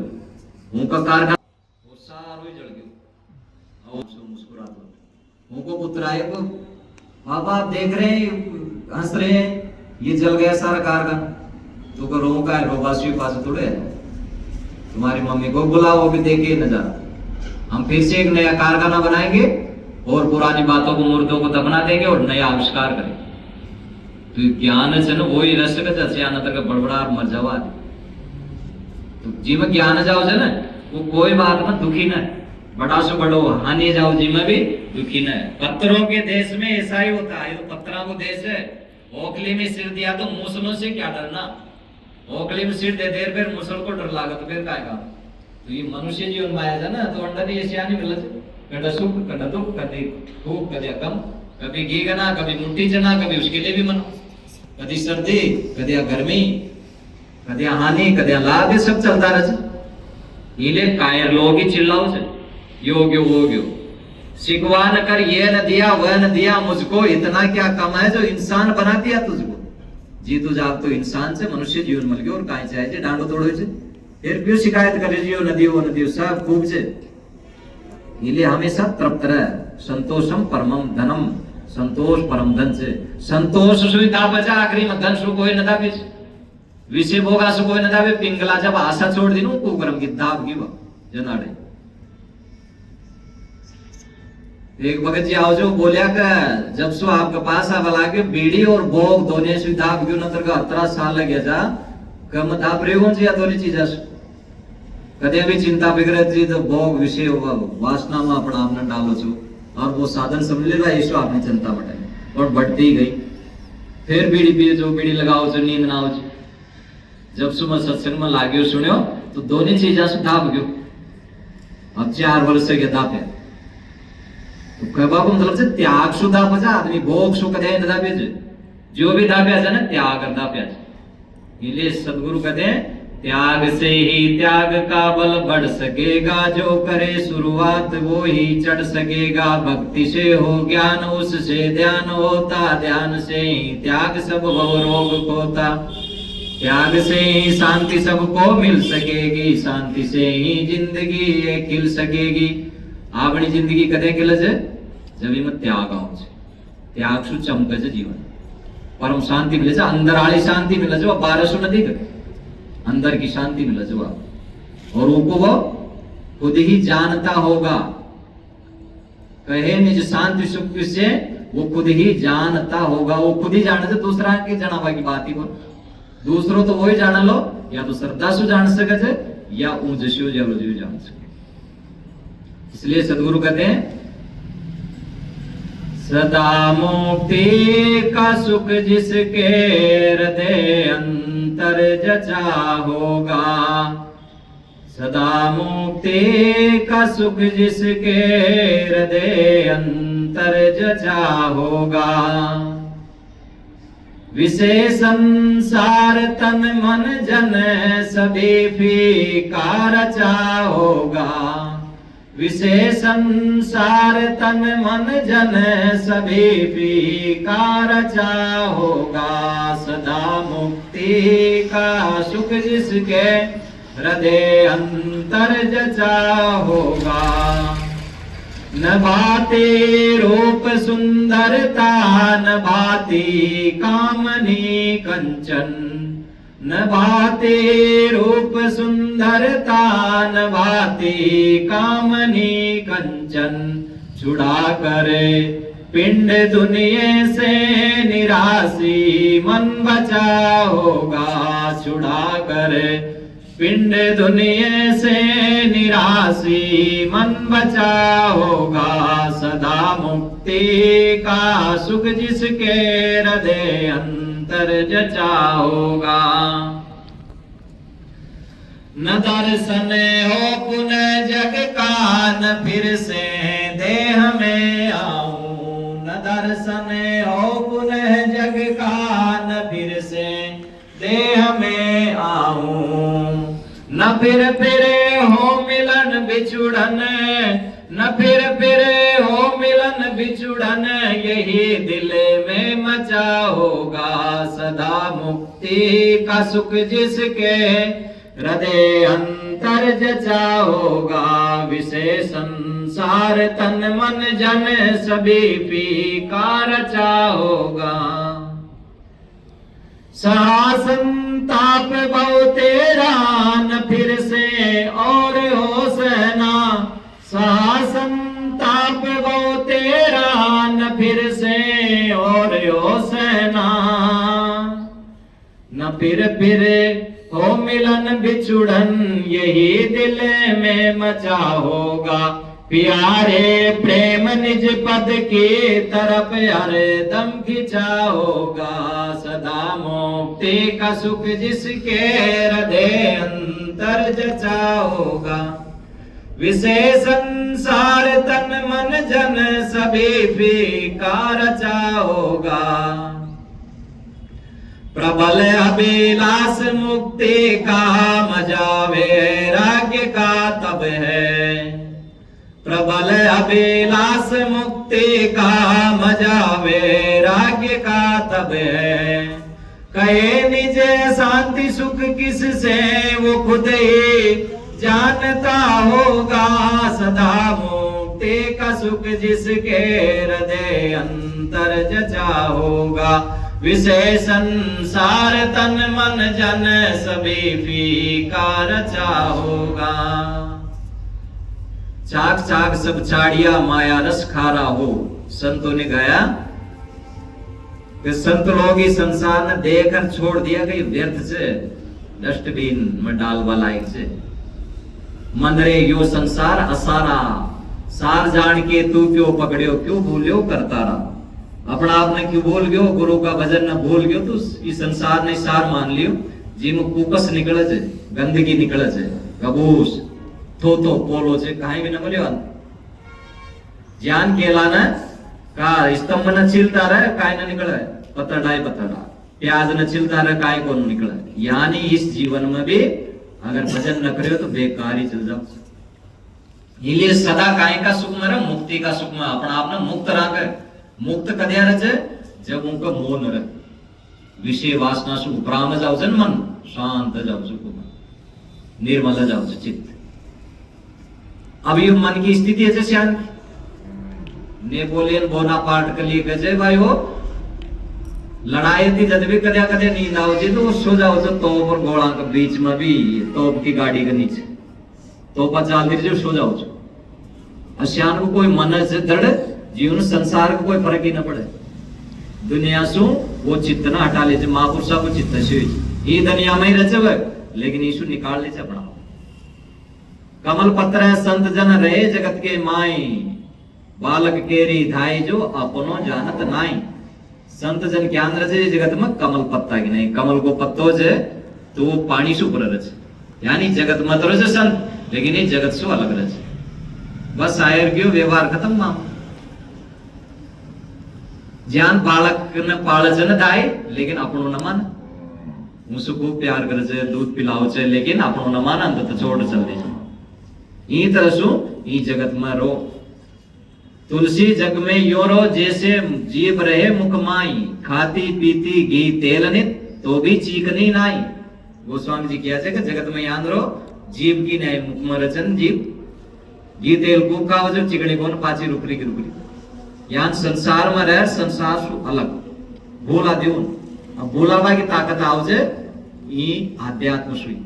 उनका कारखाना वो सारो ही जल गयो और सब मुस्कुराते उनको पुत्र आए को पापा आप देख रहे हैं हंस रहे हैं ये जल गया सारा कारखाना, तो को रो का रोबासी पास थोड़े है, तुम्हारी मम्मी को बुलाओ भी देखे नजारा। हम फिर से एक नया कारखाना बनाएंगे और पुरानी बातों को मुर्दों को दफना देंगे और नया आविष्कार करेंगे। तो ज्ञान से ना वही रस का जैसे आना तक बड़बड़ा मर जावा। तो जी में ज्ञान जाओ से ना वो कोई बात में दुखी न, बड़ा से बड़ो हानि जाओ जी में भी दुखी न। पत्थरों के देश में ऐसा ही होता है, तो पत्थरों को देश है, ओखली में सिर दिया तो मूसलों से क्या डरना, ओखली में सिर दे देर फिर मुसल को डर लागा तो फिर काय का। तो ये मनुष्य जीवन माया है ना, तो अंडा नहीं ऐसे नहीं मिलत, कदा सुख कदा दुख, कभी भूख कदा कम, कभी घी गना कभी मुट्ठी चना, कभी उसके लिए भी मनो, कभी सर्दी कभी गर्मी, कभी हानि कभी लाभ, ये सब चलता रहे। इले कायर लोग ही चिल्लाओ से योग्य हो गयो, शिकवा न कर ये न दिया वह न दिया मुझको, इतना क्या कम है जो इंसान बना दिया तुझको। जी तू जाग तो इंसान से मनुष्य जीवन मिल गयो और काहे चाहे डांडो तोड़ो से फिर क्यों शिकायत करे जियो न दियो न दियो सब खूब से। इले हमेशा तृप्त रहे, संतोषम परमम धनम, संतोष परम धन से, संतोष सुविधा बचा आखिरी में धन सु कोई न दावे, विषय भोगा सु कोई न दावे। पिंगला जब आशा छोड़ दी को गरम की दाब की जनाड़े। एक भगत जी आओ जो बोलिया का जब सो आपके पास आवा के बीड़ी और भोग दोनों से दाब क्यों नतर का 18 साल लग गया जा कम दाब रहे हो जी दोनों चीजें कदे भी चिंता बिगड़े थी तो भोग विषय होगा वासना में अपना आपने डालो छो और वो साधन समझ लेगा यीशु आपने चिंता बढ़ाई और बढ़ती ही गई। फिर बीड़ी पिए जो बीड़ी लगाओ जो नींद ना हो जब सुबह सत्संग में लाग्यो सुनियो तो दोनों चीजें से दाब गयो। अब 4 वर्ष से दापे तो कहबा को मतलब से त्याग सु दापे जा आदमी भोग सु कदे न दापे जो भी दापे जा ना त्याग कर दापे। इसलिए सदगुरु कहते हैं त्याग से ही त्याग का बल बढ़ सकेगा, जो करे शुरुआत वो ही चढ़ सकेगा। भक्ति से हो ज्ञान उससे ध्यान होता, ध्यान से ही त्याग सब भव रोग खोता। त्याग से ही शांति सबको मिल सकेगी, शांति से ही जिंदगी ये खिल सकेगी। अपनी जिंदगी कदे खिल जे जब इनमें त्याग आओ, त्याग सु चमके जे जीवन परम शांति मिले जा, अंदर आली शांति मिले जो 1200 नदी करे अंदर की शांति मिले जो और वो खुद ही जानता होगा। कहे निज शांति सुख से वो खुद ही जानता होगा। वो खुद ही जाने से दूसरा के जनावा की बात ही बोल, दूसरो तो वही जान लो, या तो श्रद्धा से जान सके या ऊंच से जान सके। इसलिए सदगुरु कहते हैं सदा मुक्ति का सुख जिसके हृदय अंतर जचा होगा, सदा मुक्ति का सुख जिसके हृदय अंतर जचा होगा। विषय संसार तन मन जन सभी फीका रचा होगा, विषय संसार तन मन जन सभी फीका रचा होगा। सदा मुक्ति का सुख जिसके हृदय अंतर जचा होगा। न भाती रूप सुंदरता न भाती कामनी कंचन, न भाती रूप सुंदरता न भाती कामनी कंचन। छुड़ा करे पिंड दुनिया से निराशी मन बचा होगा, छुड़ा करे पिंड दुनिया से निराशी मन बचा होगा। सदा मुक्ति का सुख जिसके हृदय अंतर जचा होगा। न दर्शन हो पुनः जग का न फिर से देह में आऊं, न दर्शन हो पुनः जग का न फिर से देह में आऊं। न फिर फिरे हो मिलन बिछुड़न, न फिर फिरे हो मिलन बिछुड़न, यही दिल में मचा होगा। सदा मुक्ति का सुख जिसके हृदय अंतर जचा होगा। विषय संसार तन मन जन सभी फीका रचा होगा। सहा संताप बहु तेरा न फिर से और हो सहना, सहा संताप बहु तेरा न फिर से और हो सहना। न फिर हो मिलन बिछुड़न, यही दिल में मचा होगा। प्यारे प्रेम निज पद की तरफ हरदम खिंचा होगा। सदा मुक्ति का सुख जिसके हृदय अंतर जचा होगा। विषय संसार तन मन जन सभी फीका रचा होगा। प्रबल अभिलाष मुक्ति का मजा वैराग्य का तब है, प्रबल अभिलाष मुक्ति का मजा वैराग्य का तब है। कहे निज शांति सुख किससे वो खुद ही जानता होगा। सदा मुक्ति का सुख जिसके हृदय अंतर जचा होगा। विषय संसार तन मन जन सभी फीका रचा होगा। चाक चाक सब छाड़िया माया रस खारा हो, संतों ने गाया कि संत लोग इस संसार ने देखकर छोड़ दिया कि व्यर्थ से डस्टबिन में डालवा लायक से। मंदरे यो संसार असारा, सार जान के तू क्यों पकड़ियो, क्यों भूलियो करता रहा। अपना आपने क्यों भूल गयो, गुरु का भजन न भूल गयो, तो इस संसार ने सार मान लियो। जी में कुकस निकले छे, गंदगी निकले छे, कबूस तो पोलो छे, कहीं भी न बोलियो। ज्ञान केलाना का स्तंभ न छिलता रहे, काय न निकले, पतरडाई पतरडा, प्याज न छिलता रहे, काय को निकले। यानी इस जीवन में भी अगर भजन न करियो तो बेकार ही चल जाओ। इसलिए सदा काय का सुख में रहे, मुक्ति का सुख में अपना आप न मुक्त रखे। मुक्त कद्या रहे जब उनका मोह न रहे, विषय वासना से उपराम जाओ जन मन शांत जाओ, निर्मल जाओ चित्त। अब ये मन की स्थिति है जैसे नेपोलियन बोनापार्ट के लिए गजे भाई हो लड़ाई थी, जब भी कद्या कद्या नींद आओ जी तो वो सो जाओ जो तोप और घोड़ा के बीच में भी, तोप की गाड़ी के नीचे तोपा चाल दीजिए, सो जाओ जो। अश्यान को कोई मन से दृढ़ जीवन संसार को कोई फर्क ही न पड़े दुनिया सु वो चित्त ना हटा ले महापुरुषा को चित्त से ये दुनिया में ही रचव लेकिन यीशु निकाल ले अपना कमल पत्र है संत जन रहे जगत के माई बालक केरी धाई जो अपनो जानत नाई संत जन के अंदर से जगत में कमल पत्ता की नहीं कमल को पत्तो जे तो वो पानी से ऊपर रच यानी जगत मत रच संत लेकिन ये जगत से अलग रच बस आयर क्यों व्यवहार खत्म माम ज्ञान बालक ने पालच न दाय लेकिन अपनो न मान मुझको प्यार करे छे दूध पिलाओ छे लेकिन अपनो न मान अंत तो छोड़ चल दे ई तरह सु ई जगत में रो तुलसी जग में यो रो जैसे जीव रहे मुख माई खाती पीती घी तेल नित तो भी चीकनी नाई गोस्वामी जी किया छे कि जगत में याद रो जीव की नहीं मुख में रचन जीव घी तेल को का वजह चिकनी कोन पाची रुकरी की रुकरी यान संसार में रह संसार सु अलग भोला देवन अब भोलावा की ताकत आओ जे ई आध्यात्म सुई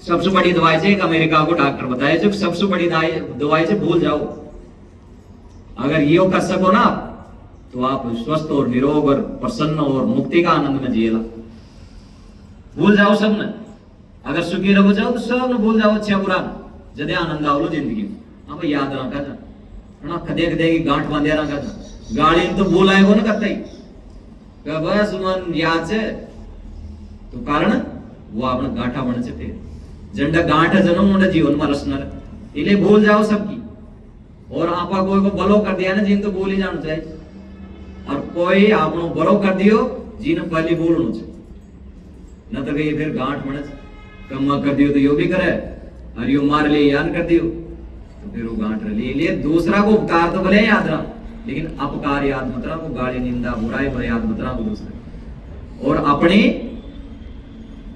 सबसे बड़ी दवाई है एक अमेरिका को डॉक्टर बताए जो सबसे बड़ी दवाई है भूल जाओ अगर ये कर सको ना तो आप स्वस्थ और निरोग और प्रसन्न और मुक्ति का आनंद में जिएला भूल जाओ सब ने अगर सुखी रहो जाओ तो सब ने भूल जाओ अच्छा बुरा जदे आनंद आओ जिंदगी में अब याद रखा जा ना कदे कदे की गांठ बांधे रखा जा गाड़ी तो भूल आएगो ना करते ही बस मन याद से तो कारण वो आपने गांठा बन से झंडा गांठ जन्म उन्हें जीवन में रसनर इले भूल जाओ सबकी और आपा कोई को भलो कर दिया ना जिन तो बोल ही जाना चाहिए और कोई आपनो भलो कर दियो जिन पहले बोलनो चाहिए न तो कहीं फिर गांठ बने कम कर दियो तो यो भी करे और यो मार ले यान कर दियो तो फिर वो गांठ ले लिए दूसरा को उपकार तो भले याद रहा लेकिन अपकार याद मत रहा को गाली निंदा बुराई भले याद मत रहा को दूसरे और अपनी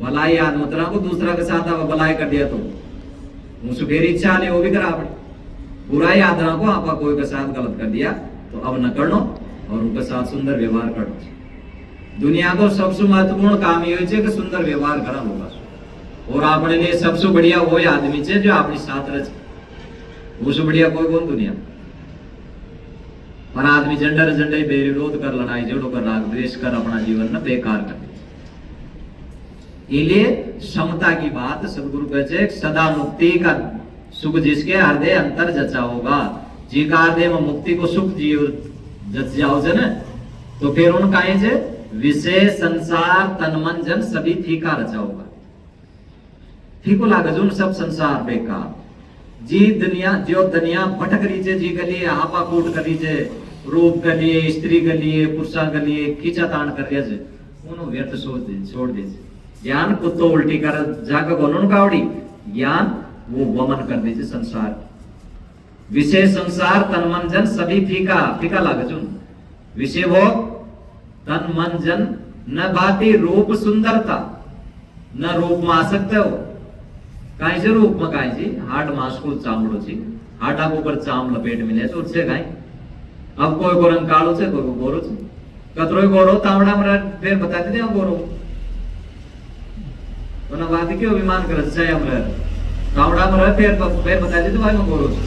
भलाई याद मत रहा को दूसरा के साथ आप भलाई कर दिया तो मुझसे फिर इच्छा ले वो भी करा अपनी बुराई याद रहा को आपा कोई के साथ गलत कर दिया तो अब न करनो और उनके साथ सुंदर व्यवहार करो दुनिया को सबसे महत्वपूर्ण काम ये है कि सुंदर व्यवहार करा होगा और आपने लिए सबसे बढ़िया वो आदमी है जो अपने साथ रहे उससे बढ़िया कोई कौन दुनिया पर आदमी झंडा झंडे बेविरोध कर लड़ाई झगड़ो कर राग द्वेष कर अपना जीवन न बेकार कर इसलिए समता की बात सदगुरु कहते सदा मुक्ति का सुख जिसके हृदय अंतर जचा होगा जी का हृदय में मुक्ति को सुख जीव जच जाओ जे न तो फिर उनका जे विषय संसार तन मन जन सभी फीका रचा होगा फीको लागे जो सब संसार बेकार जी दुनिया जो दुनिया भटक रही है जी के लिए आपा कूट कर रही है रूप के लिए स्त्री के लिए पुरुषा के लिए खींचा तान कर रही है उन्होंने व्यर्थ सोच दे छोड़ दे ज्ञान कुत्तो उल्टी कर जाकर उन्होंने कावड़ी ज्ञान वो वमन कर दीजिए संसार विषय संसार तन मन जन सभी फीका फीका लागे चुन विषय वो तन मन जन न भाती रूप सुंदरता न रूप में आ सकते हो काई से रूप में काई जी हाट मास को चामड़ो छी हाटा को ऊपर चाम लपेट मिले तो उससे काई अब कोई को रंग कालो से कोई को गोरो छे कतरो गोरो तावड़ा में फिर बताते थे गोरो वना बात क्यों अभिमान कर छै हमरे तावड़ा में रहे फिर बताते थे भाई में गोरो छे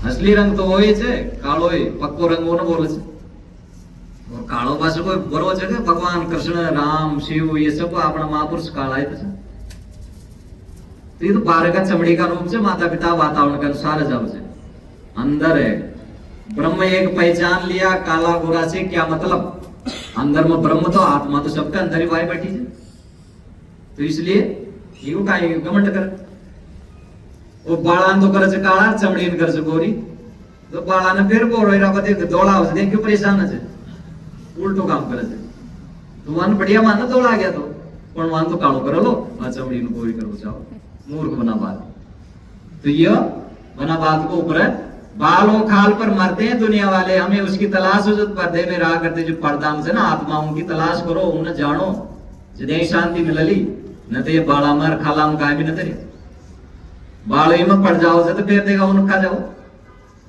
असली रंग तो वही छे कालो ही पक्को रंग वो न बोले छे और कालो पाछो कोई गोरो छे के भगवान कृष्ण राम शिव ये सब अपना महापुरुष काला है तो ये तो बाहर का चमड़ी का रूप से माता पिता वातावरण के अनुसार जाओ से अंदर है ब्रह्म एक पहचान लिया काला गोरा से क्या मतलब अंदर में ब्रह्म तो आत्मा तो सबके अंदर ही वाई बैठी है तो इसलिए ये का घमंड कर वो बाळान तो करे काला चमड़ी कर से गोरी तो बाळा ने फिर गोरो रा बदे दौड़ा हो देख क्यों परेशान है उल्टो काम करे तो वन बढ़िया मान दौड़ा गया तो पण वन तो कालो कर लो आ चमड़ी ने गोरी करो जाओ मूर्ख बना बात तो यह बना बात को ऊपर बालों खाल पर मरते हैं दुनिया वाले हमें उसकी तलाश हो जो पर्दे में रहा करते जो पर्दा से ना आत्माओं की तलाश करो उन्हें जानो जिदे शांति में लली न तो ये बाला मर खाला में काय भी न तेरे बाल में पड़ जाओ से तो फिर देगा उन खा जाओ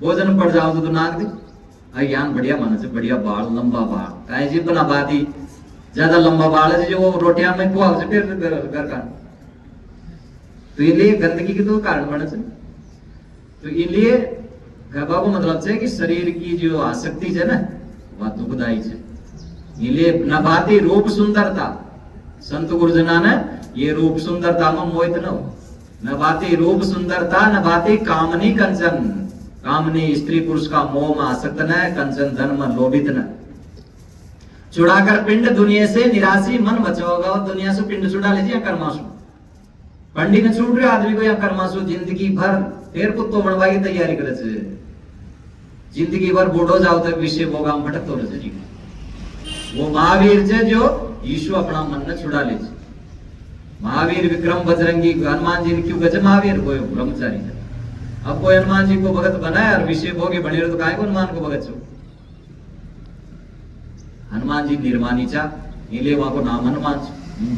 भोजन पड़ जाओ तो नाक दे ज्ञान बढ़िया माने से बढ़िया बाल लंबा बाल काय जी बना बात ही ज्यादा लंबा बाल है जो वो रोटियां में खुआ से फिर घर का तो ये लिए गंदगी के तो कारण बने से तो इसलिए कहवा को मतलब है कि शरीर की जो आसक्ति है ना वह दुखदायी है। इसलिए नभाती रूप सुंदरता, संत गुरुजना ने ये रूप सुंदरता में मोहित न हो। नभाती रूप सुंदरता, नभाती कामनी कंचन, कामनी स्त्री पुरुष का मोह में आसक्त न, कंचन धन में लोभित न। छुड़ाकर पिंड दुनिया से निराशी मन बचाओगा। और दुनिया से पिंड छुड़ा लीजिए कर्माशु। पंडित ने छूट रहे आदमी को या कर्माशु जिंदगी भर फिर कुत्तो बनवा की तैयारी करे छे। जिंदगी भर बूढ़ो जाओ तक विषय भोगा में भटकतो रहे जी। वो महावीर छे जो यीशु अपना मन ने छुड़ा ले। महावीर विक्रम बजरंगी हनुमान जी ने क्यों गजे महावीर वो ब्रह्मचारी है। अब कोई हनुमान जी को भगत बनाया और विषय भोगे बने रहे तो काहे को हनुमान को भगत छो। हनुमान जी निर्मानी चा इसलिए वहां को नाम हनुमान।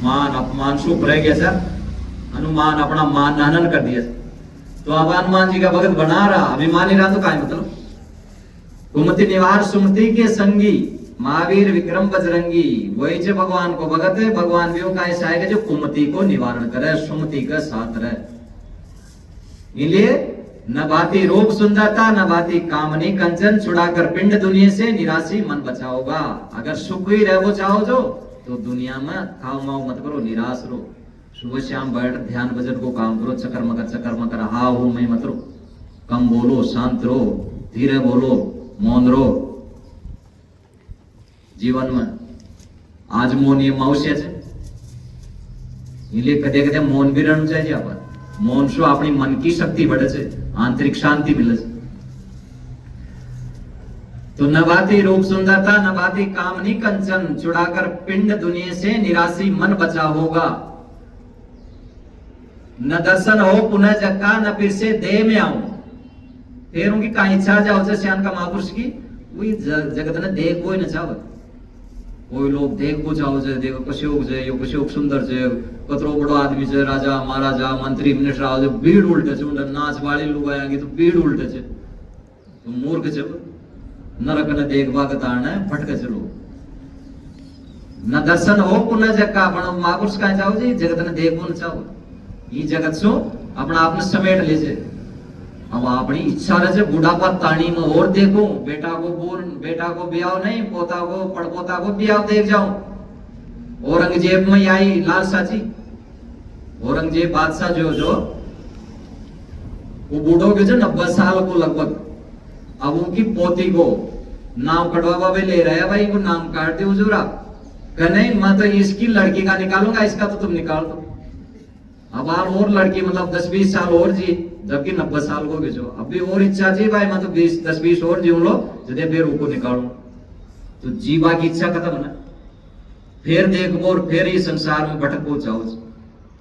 मान अपमान शुभ रह गया सर, हनुमान अपना मान हनन कर दिया। तो अब हनुमान जी का भगत बना रहा, अभिमानी रहा तो काय मतलब। कुमति निवार सुमति के संगी, महावीर विक्रम बजरंगी, वही जो भगवान को भगत है। भगवान भी का ऐसा है जो कुमति को निवारण करे, सुमति का साथ रहे। इसलिए न बाती रूप सुंदरता, न बाती कामनी कंचन, छुड़ाकर पिंड दुनिया से निराशी मन बचाओगा। अगर सुख ही रहो चाहो जो तो दुनिया में खाओ माओ मत करो, निराश रहो। सुबह शाम बैठ ध्यान भजन को काम करो, चक्कर मकर हा हो मैं मत रहो। कम बोलो, शांत रहो, धीरे बोलो, मौन रहो। जीवन में आज मौन ये मौस्य है। इसलिए कदे कदे मौन भी रहना चाहिए। अपन मौन से अपनी मन की शक्ति बढ़े छे, आंतरिक शांति मिले छे। तो नभाती रूप सुंदरता, नभाती कामनी कंचन, छुड़ाकर पिंड दुनिया से निराशी मन बचा होगा। न दर्शन हो पुनः जग का, न फिर से देह में आऊं। फिर उनकी का इच्छा जाओ से श्यान का महापुरुष की वही जगत ने देख कोई न चाहो। कोई लोग देख को चाहो छे, देखो कशोक छे, यो कशोक सुंदर छे, कतरो बड़ो आदमी छे, राजा महाराजा मंत्री मिनिस्टर आओ भीड़ उल्टे छे। उनके नाच वाली लोग आएंगे तो भीड़ उल्टे छे। तो मूर्ख छे, नरक ने देखवा के तारने भटके छे लोग। न दर्शन हो पुनः जग का, पण महापुरुष का चाहो जी जगत ने देखो न चाहो। ये जगत सो अपना आपने समेट ले छे। अब अपनी इच्छा रहे बुढ़ापा ताणी में और देखो, बेटा को बोल, बेटा को ब्याह नहीं, पोता को पड़पोता को ब्याह देख जाओ। औरंगजेब में आई लालसा जी। औरंगजेब बादशाह जो वो बूढ़ो के जो 90 साल को लगभग। अब उनकी पोती को नाम कटवा ले रहे हैं, भाई को नाम काट दो जुरा। कह नहीं मैं तो इसकी लड़की का निकालूंगा, इसका तो तुम निकाल दो। अब और लड़की मतलब 10-20 साल और जी, जबकि 90 साल को जो अब भी और इच्छा जी भाई मैं तो 10-20 और जीव लो जदे फिर उनको निकालू। तो जीवा की इच्छा खत्म ना। फिर देखो और फिर ही संसार में भटको चाहो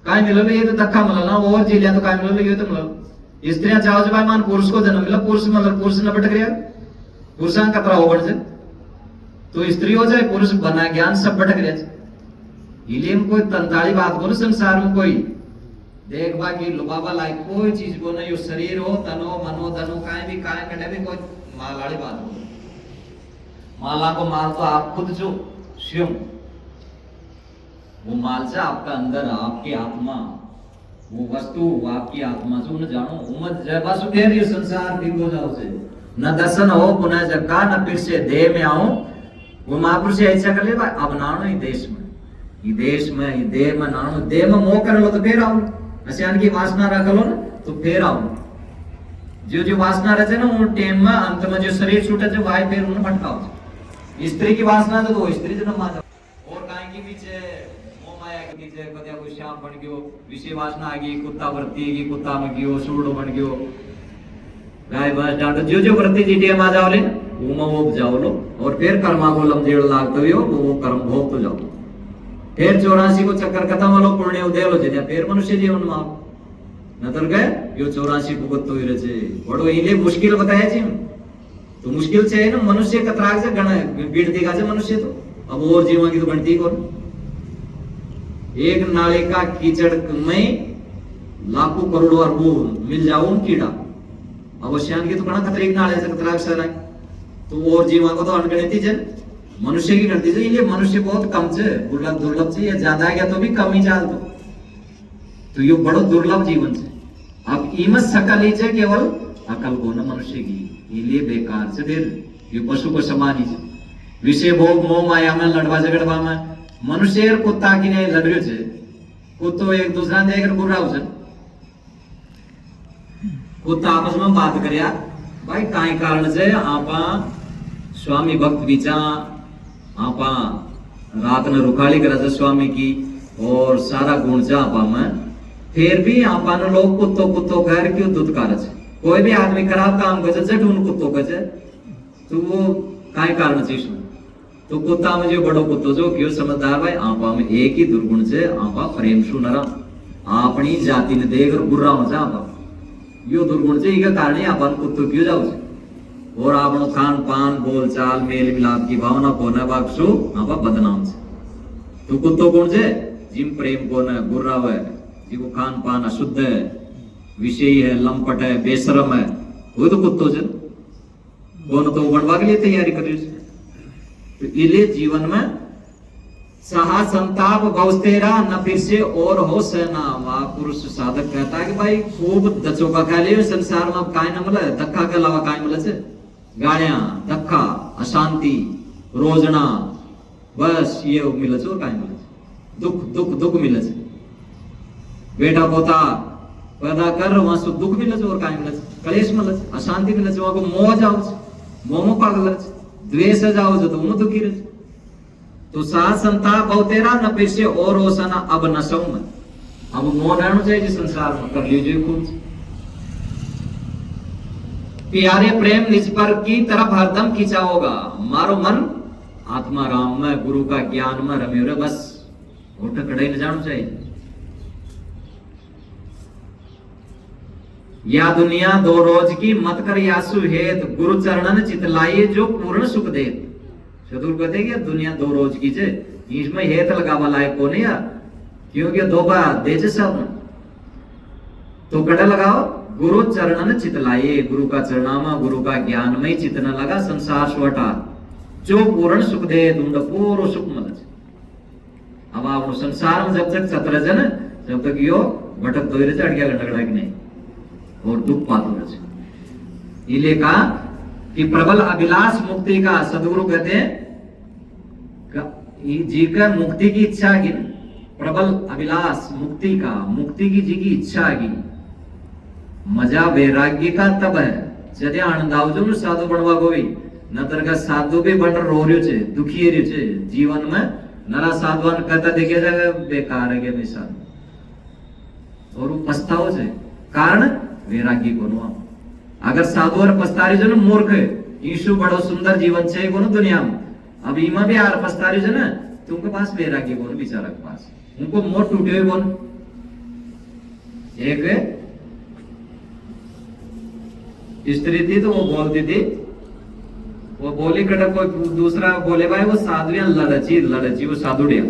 काय मिलो ये तो धक्का मिला ना। और जी लिया तो काय मिलो ये तो मिलो। स्त्रियां चाहो भाई मान पुरुष को जन्म मिला, पुरुष मतलब पुरुष न भटक रहा, पुरुषां कतरा हो बढ़ जाए तो स्त्री हो जाए, पुरुष बना ज्ञान सब भटक रहे। इसलिए कोई तंताली बात करो संसार में कोई देखबा की लुबाबा लायक कोई चीज को नहीं। यो शरीर हो, तन हो, मन हो, धन हो, काय भी काय कटे भी कोई माल वाली बात हो। माला को माल तो आप खुद जो स्वयं, वो माल से आपका अंदर आपकी आत्मा, वो वस्तु आपकी आत्मा से उन्हें जानो। उमत जयबा सुधेर ये संसार ठीक हो जाओ से। न दर्शन हो पुनः जग का, न फिर से देह में आऊं। वो महापुरुष ऐसा कर ले भाई अब नानो ही देश में, ये देश में, ये देह में नानो। देह में मोह कर लो तो फिर आओ, असियान की वासना रख लो ना तो फिर आओ। जो वासना रहे ना उन टाइम में अंत में जो शरीर छूटे जो भाई फिर उन्हें भटकाओ। स्त्री की वासना तो वो स्त्री जन्म मा जाओ। और काय की पीछे मोह माया के पीछे कदे कोई श्याम बन गयो, विषय वासना आ गई, कुत्ता वृत्ति की कुत्ता में गयो, सूरडो बन गयो, गाय भैंस डांडो जो वृत्ति जी टाइम आ जाओ ले वो जाओ लो। और फिर कर्मा को लमजेड़ लागतो हो वो कर्म भोग तो जाओ। फिर 84 को चक्कर खत्म हो लो, पुण्य उदय लो जे फिर मनुष्य जीवन में आओ। न तो गए यो 84 भुगत तो ही रहे बड़ो इले मुश्किल बताया जी। तो मुश्किल से है ना मनुष्य कतराग से गण बीड़ देगा से मनुष्य तो अब और जीवन की तो गणती कौन। एक नाले का कीचड़ में लाखों करोड़ों अरबों मिल जाओ कीड़ा। अवश्यान की तो कणा खतरे नाले से कतराग से रहे तो और जीवन को तो अनगणित ही जन मनुष्य की गणती से। ये मनुष्य बहुत कम से दुर्लभ से, ये ज्यादा गया तो भी कम ही चाल तो ये बड़ो दुर्लभ जीवन से। अब ईमत सकल ही केवल अकल को न मनुष्य की, इसलिए बेकार से फिर ये पशु को समान ही विषय भोग मोह माया में लड़वा झगड़वा में मनुष्य और कुत्ता की ने लड़ रहे छे। कुत्तो एक दूसरा देख बुरा हो कुत्ता आपस में बात करया भाई काई कारण से आपा स्वामी भक्त बीचा आपा रात ने रुखाली करे स्वामी की और सारा गुण जा आपा में फिर भी आपा ने लोग कुत्तो कुत्तो कह क्यों दुत्कार छे। कोई भी आदमी खराब काम करे जट उन कुत्तो कहे तो वो काई कारण से तो कुत्ता में जो बड़ो कुत्तो जो क्यों समझदार भाई आपा में एक ही दुर्गुण से आपा प्रेम सुनरा अपनी जाति ने देख और बुरा हो जा आपा यो दुर्गुण से इका कारण आपन कुत्तो क्यों जाओ और आपनो खान पान बोल चाल मेल मिलाप की भावना को न बाक्सु आपा बदनाम से तो कुत्तो कौन से जिम प्रेम को न बुरा है जिको खान पान अशुद्ध है विषयी है लंपट है बेशरम है वो तो कुत्तो से कौन तो बनवा के लिए तैयारी कर रही है। तो इसलिए जीवन में सहा संताप गौस्तेरा न फिर से और हो सेना वह पुरुष साधक कहता है कि भाई खूब दचो का खा लियो संसार में अब काय न मिले धक्का के अलावा काय मिले से गाड़ियां धक्का अशांति रोजना बस ये मिले से और काय मिले दुख दुख दुख मिले से बेटा पोता पैदा कर वहां से दुख मिले से और काय मिले से कलेश मिले से अशांति मिले से वहां को मोह जाओ मोह पागल द्वेष जाओ जो तो उन दुखी रहे तो साथ संताप बहुतेरा न फिर से और हो सना अब नशो में अब मोह रहना चाहिए संसार में कर लीजिए खूब प्यारे प्रेम निज पर की तरफ हरदम खींचा होगा मारो मन आत्मा राम में गुरु का ज्ञान में रमे रे बस उठ खड़े न जाना चाहिए। या दुनिया दो रोज की मत कर यासु हेत गुरु चरणन चितलाइए जो पूर्ण सुख दे चतुर कहते कि दुनिया दो रोज की जे इसमें हेत लगावा लायक को नहीं यार क्योंकि दो बार दे जे सब तो कड़ा लगाओ गुरु चरणन चितलाइए गुरु का चरणामा गुरु का ज्ञान में चित न लगा संसार स्वटा जो पूर्ण सुख दे ढूंढ पूर्ण सुख मत अब आप संसार में जब तक चतर जन जब तक यो भटक दो चढ़ गया गटगड़ा की नहीं और दुख पातो रहे इसलिए कहा कि प्रबल अभिलाष मुक्ति का सदगुरु कहते हैं जी का मुक्ति की इच्छा की प्रबल अभिलाष मुक्ति का मुक्ति की जी की इच्छा की मजा वैराग्य का तब है जदे आनंद आओ जो साधु बनवा गोवी न तरह साधु भी बन रो रह्यो छे दुखी रह्यो छे जीवन में नरा साधुआन कहता देखे जाए बेकार है के साधु और वो पछताओ छे कारण वैराग्य को अगर साधु और पछतारी जो मूर्ख यीशु बड़ो सुंदर जीवन छे को दुनिया में अब इमा भी आर पछतारी जो ना तुमके पास वैराग्य को बेचारा के पास उनको मोट टूटे हुए कौन एक स्त्री थी तो वो बोलती थी वो बोली कटक कोई दूसरा बोले भाई वो साधुयां लड़ची वो साधुड़िया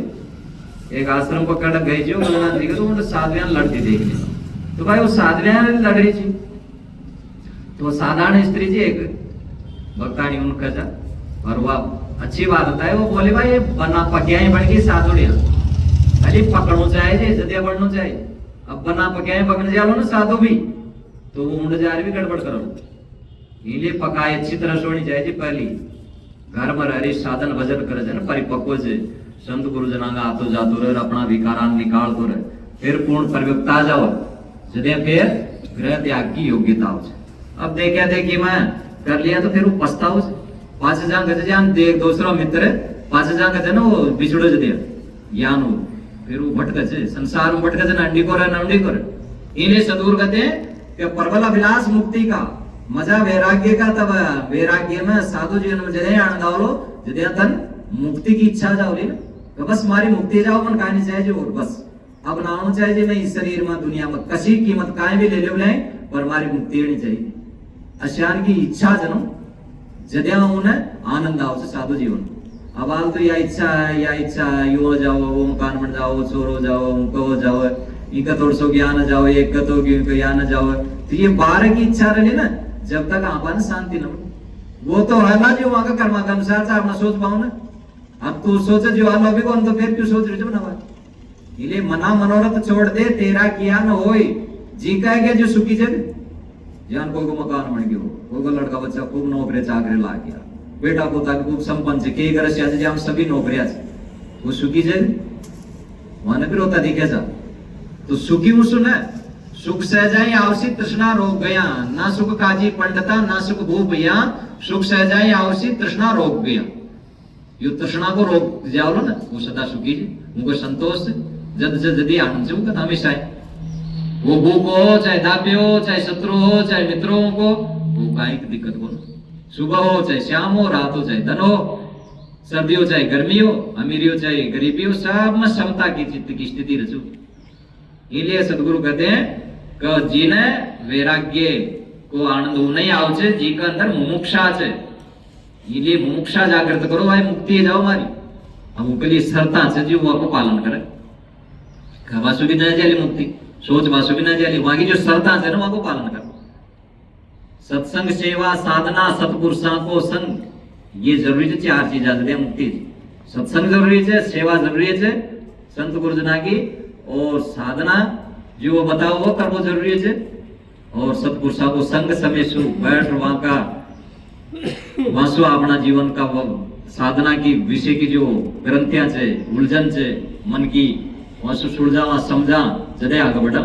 एक आश्रम को कटक गई जो तो साधुयां लड़ती देख ली तो भाई वो साधुयां लड़ रही थी तो साधारण स्त्री जी एक भक्तानी उनका जा और वह अच्छी बात होता है वो बोले भाई ये बना पकियाई बढ़ गई साधुड़िया अरे पकड़ो चाहिए जदिया बढ़ना चाहिए अब बना पकियाई पकड़ने जाओ ना साधु भी तो वो मुंड जा रही भी गड़बड़ करो इले पकाए अच्छी तरह सोनी चाहिए पहली घर में रह साधन भजन करे जाए परिपक्व से संत गुरु जनांगा आतो जातो रहे अपना विकारान निकाल दो रहे फिर पूर्ण परिपक्वता जाओ जदे फिर गृह त्याग की योग्यता हो अब देखिए मैं कर लिया तो फिर वो पछताओ पांच हजार गज जान देख दूसरा मित्र पांच हजार गज ना वो बिछड़ो जदे ज्ञान हो फिर वो भटक से संसार में भटक से नंडी को रहे नंडी को रहे इन्हें सदूर कहते हैं कि प्रबल अभिलाष मुक्ति का मजा वैराग्य का तब वैराग्य में साधु जीवन में जदे आनंद आवलो जदे तन मुक्ति की इच्छा जाओली ना तो बस मारी मुक्ति जाओ मन कहनी चाहिए और बस अब ना होना चाहिए मैं इस शरीर में दुनिया में कसी कीमत काहे भी ले ले पर हमारी मुक्ति होनी चाहिए अशान की इच्छा जनो जदे उन्हें आनंद आओ से साधु जीवन अब हाल तो या इच्छा है यू हो जाओ वो मकान बन जाओ चोर हो जाओ उनको हो जाओ इनका थोड़ा सो ज्ञान जाओ एक का तो ज्ञान जाओ तो ये 12 की इच्छा रही ना जब तक आपन शांति न वो तो है ना जो वहां का कर्म के अनुसार से अपना सोच पाओ ना अब तू सोचे जो हाल अभी कौन तो फिर क्यों सोच रहे हो ना बात इले मना मनोरथ छोड़ दे तेरा किया न होई जी कहेगा जो सुखी जग ज्ञान कोई को मकान बन गयो, कोई को लड़का बच्चा खूब नौकरी चाकरी ला गया, बेटा पोता खूब संपन्न से के घर से आज हम सभी नौकरियां से वो सुखी जे वहां फिर होता दिखे जा तो सुखी हूं सुने सुख सहजाई आवसी तृष्णा रोक गया, ना सुख काजी पंडिता ना सुख भूप या, सुख सहजाई आवसी तृष्णा रोक गया। यो तृष्णा को रोक जाओ ना वो सदा सुखी जी, उनको संतोष जद से जदी आनंद से उनका हमेशा है। वो भूख हो चाहे दाप्य हो चाहे शत्रु हो चाहे मित्रों को, वो काई की दिक्कत हो, सुबह हो चाहे शाम हो, रात हो चाहे दिन हो, सर्दी हो चाहे गर्मी हो, अमीरी हो चाहे गरीबी हो, सब में समता की चित्त की स्थिति रचो। इसलिए सदगुरु कहते हैं कि जीने वैराग्य को आनंद नहीं आवचे जी का अंदर मुमुक्षा छे, इसलिए मुमुक्षा जागृत करो भाई मुक्ति जाओ मारी। हम पेली सरता छे जी वो को पालन करे, वासु भी न जाली मुक्ति, सोच वासु भी न जाली, वहां की जो सरता छे ना वहां को पालन कर। सत्संग सेवा साधना सतपुरुषा को संग, ये जरूरी है। चार चीज आते हैं मुक्ति, सत्संग जरूरी है, सेवा जरूरी है संत गुरुजना की, और साधना जो वो बताओ वो करना जरूरी है, और सतपुरुषा को संग समय सु बैठ वहां का वासु अपना जीवन का वो साधना की विषय की जो ग्रंथियां छे उलझन छे मन की वासु सुलझावा समझा जदे आगे बढ़ा।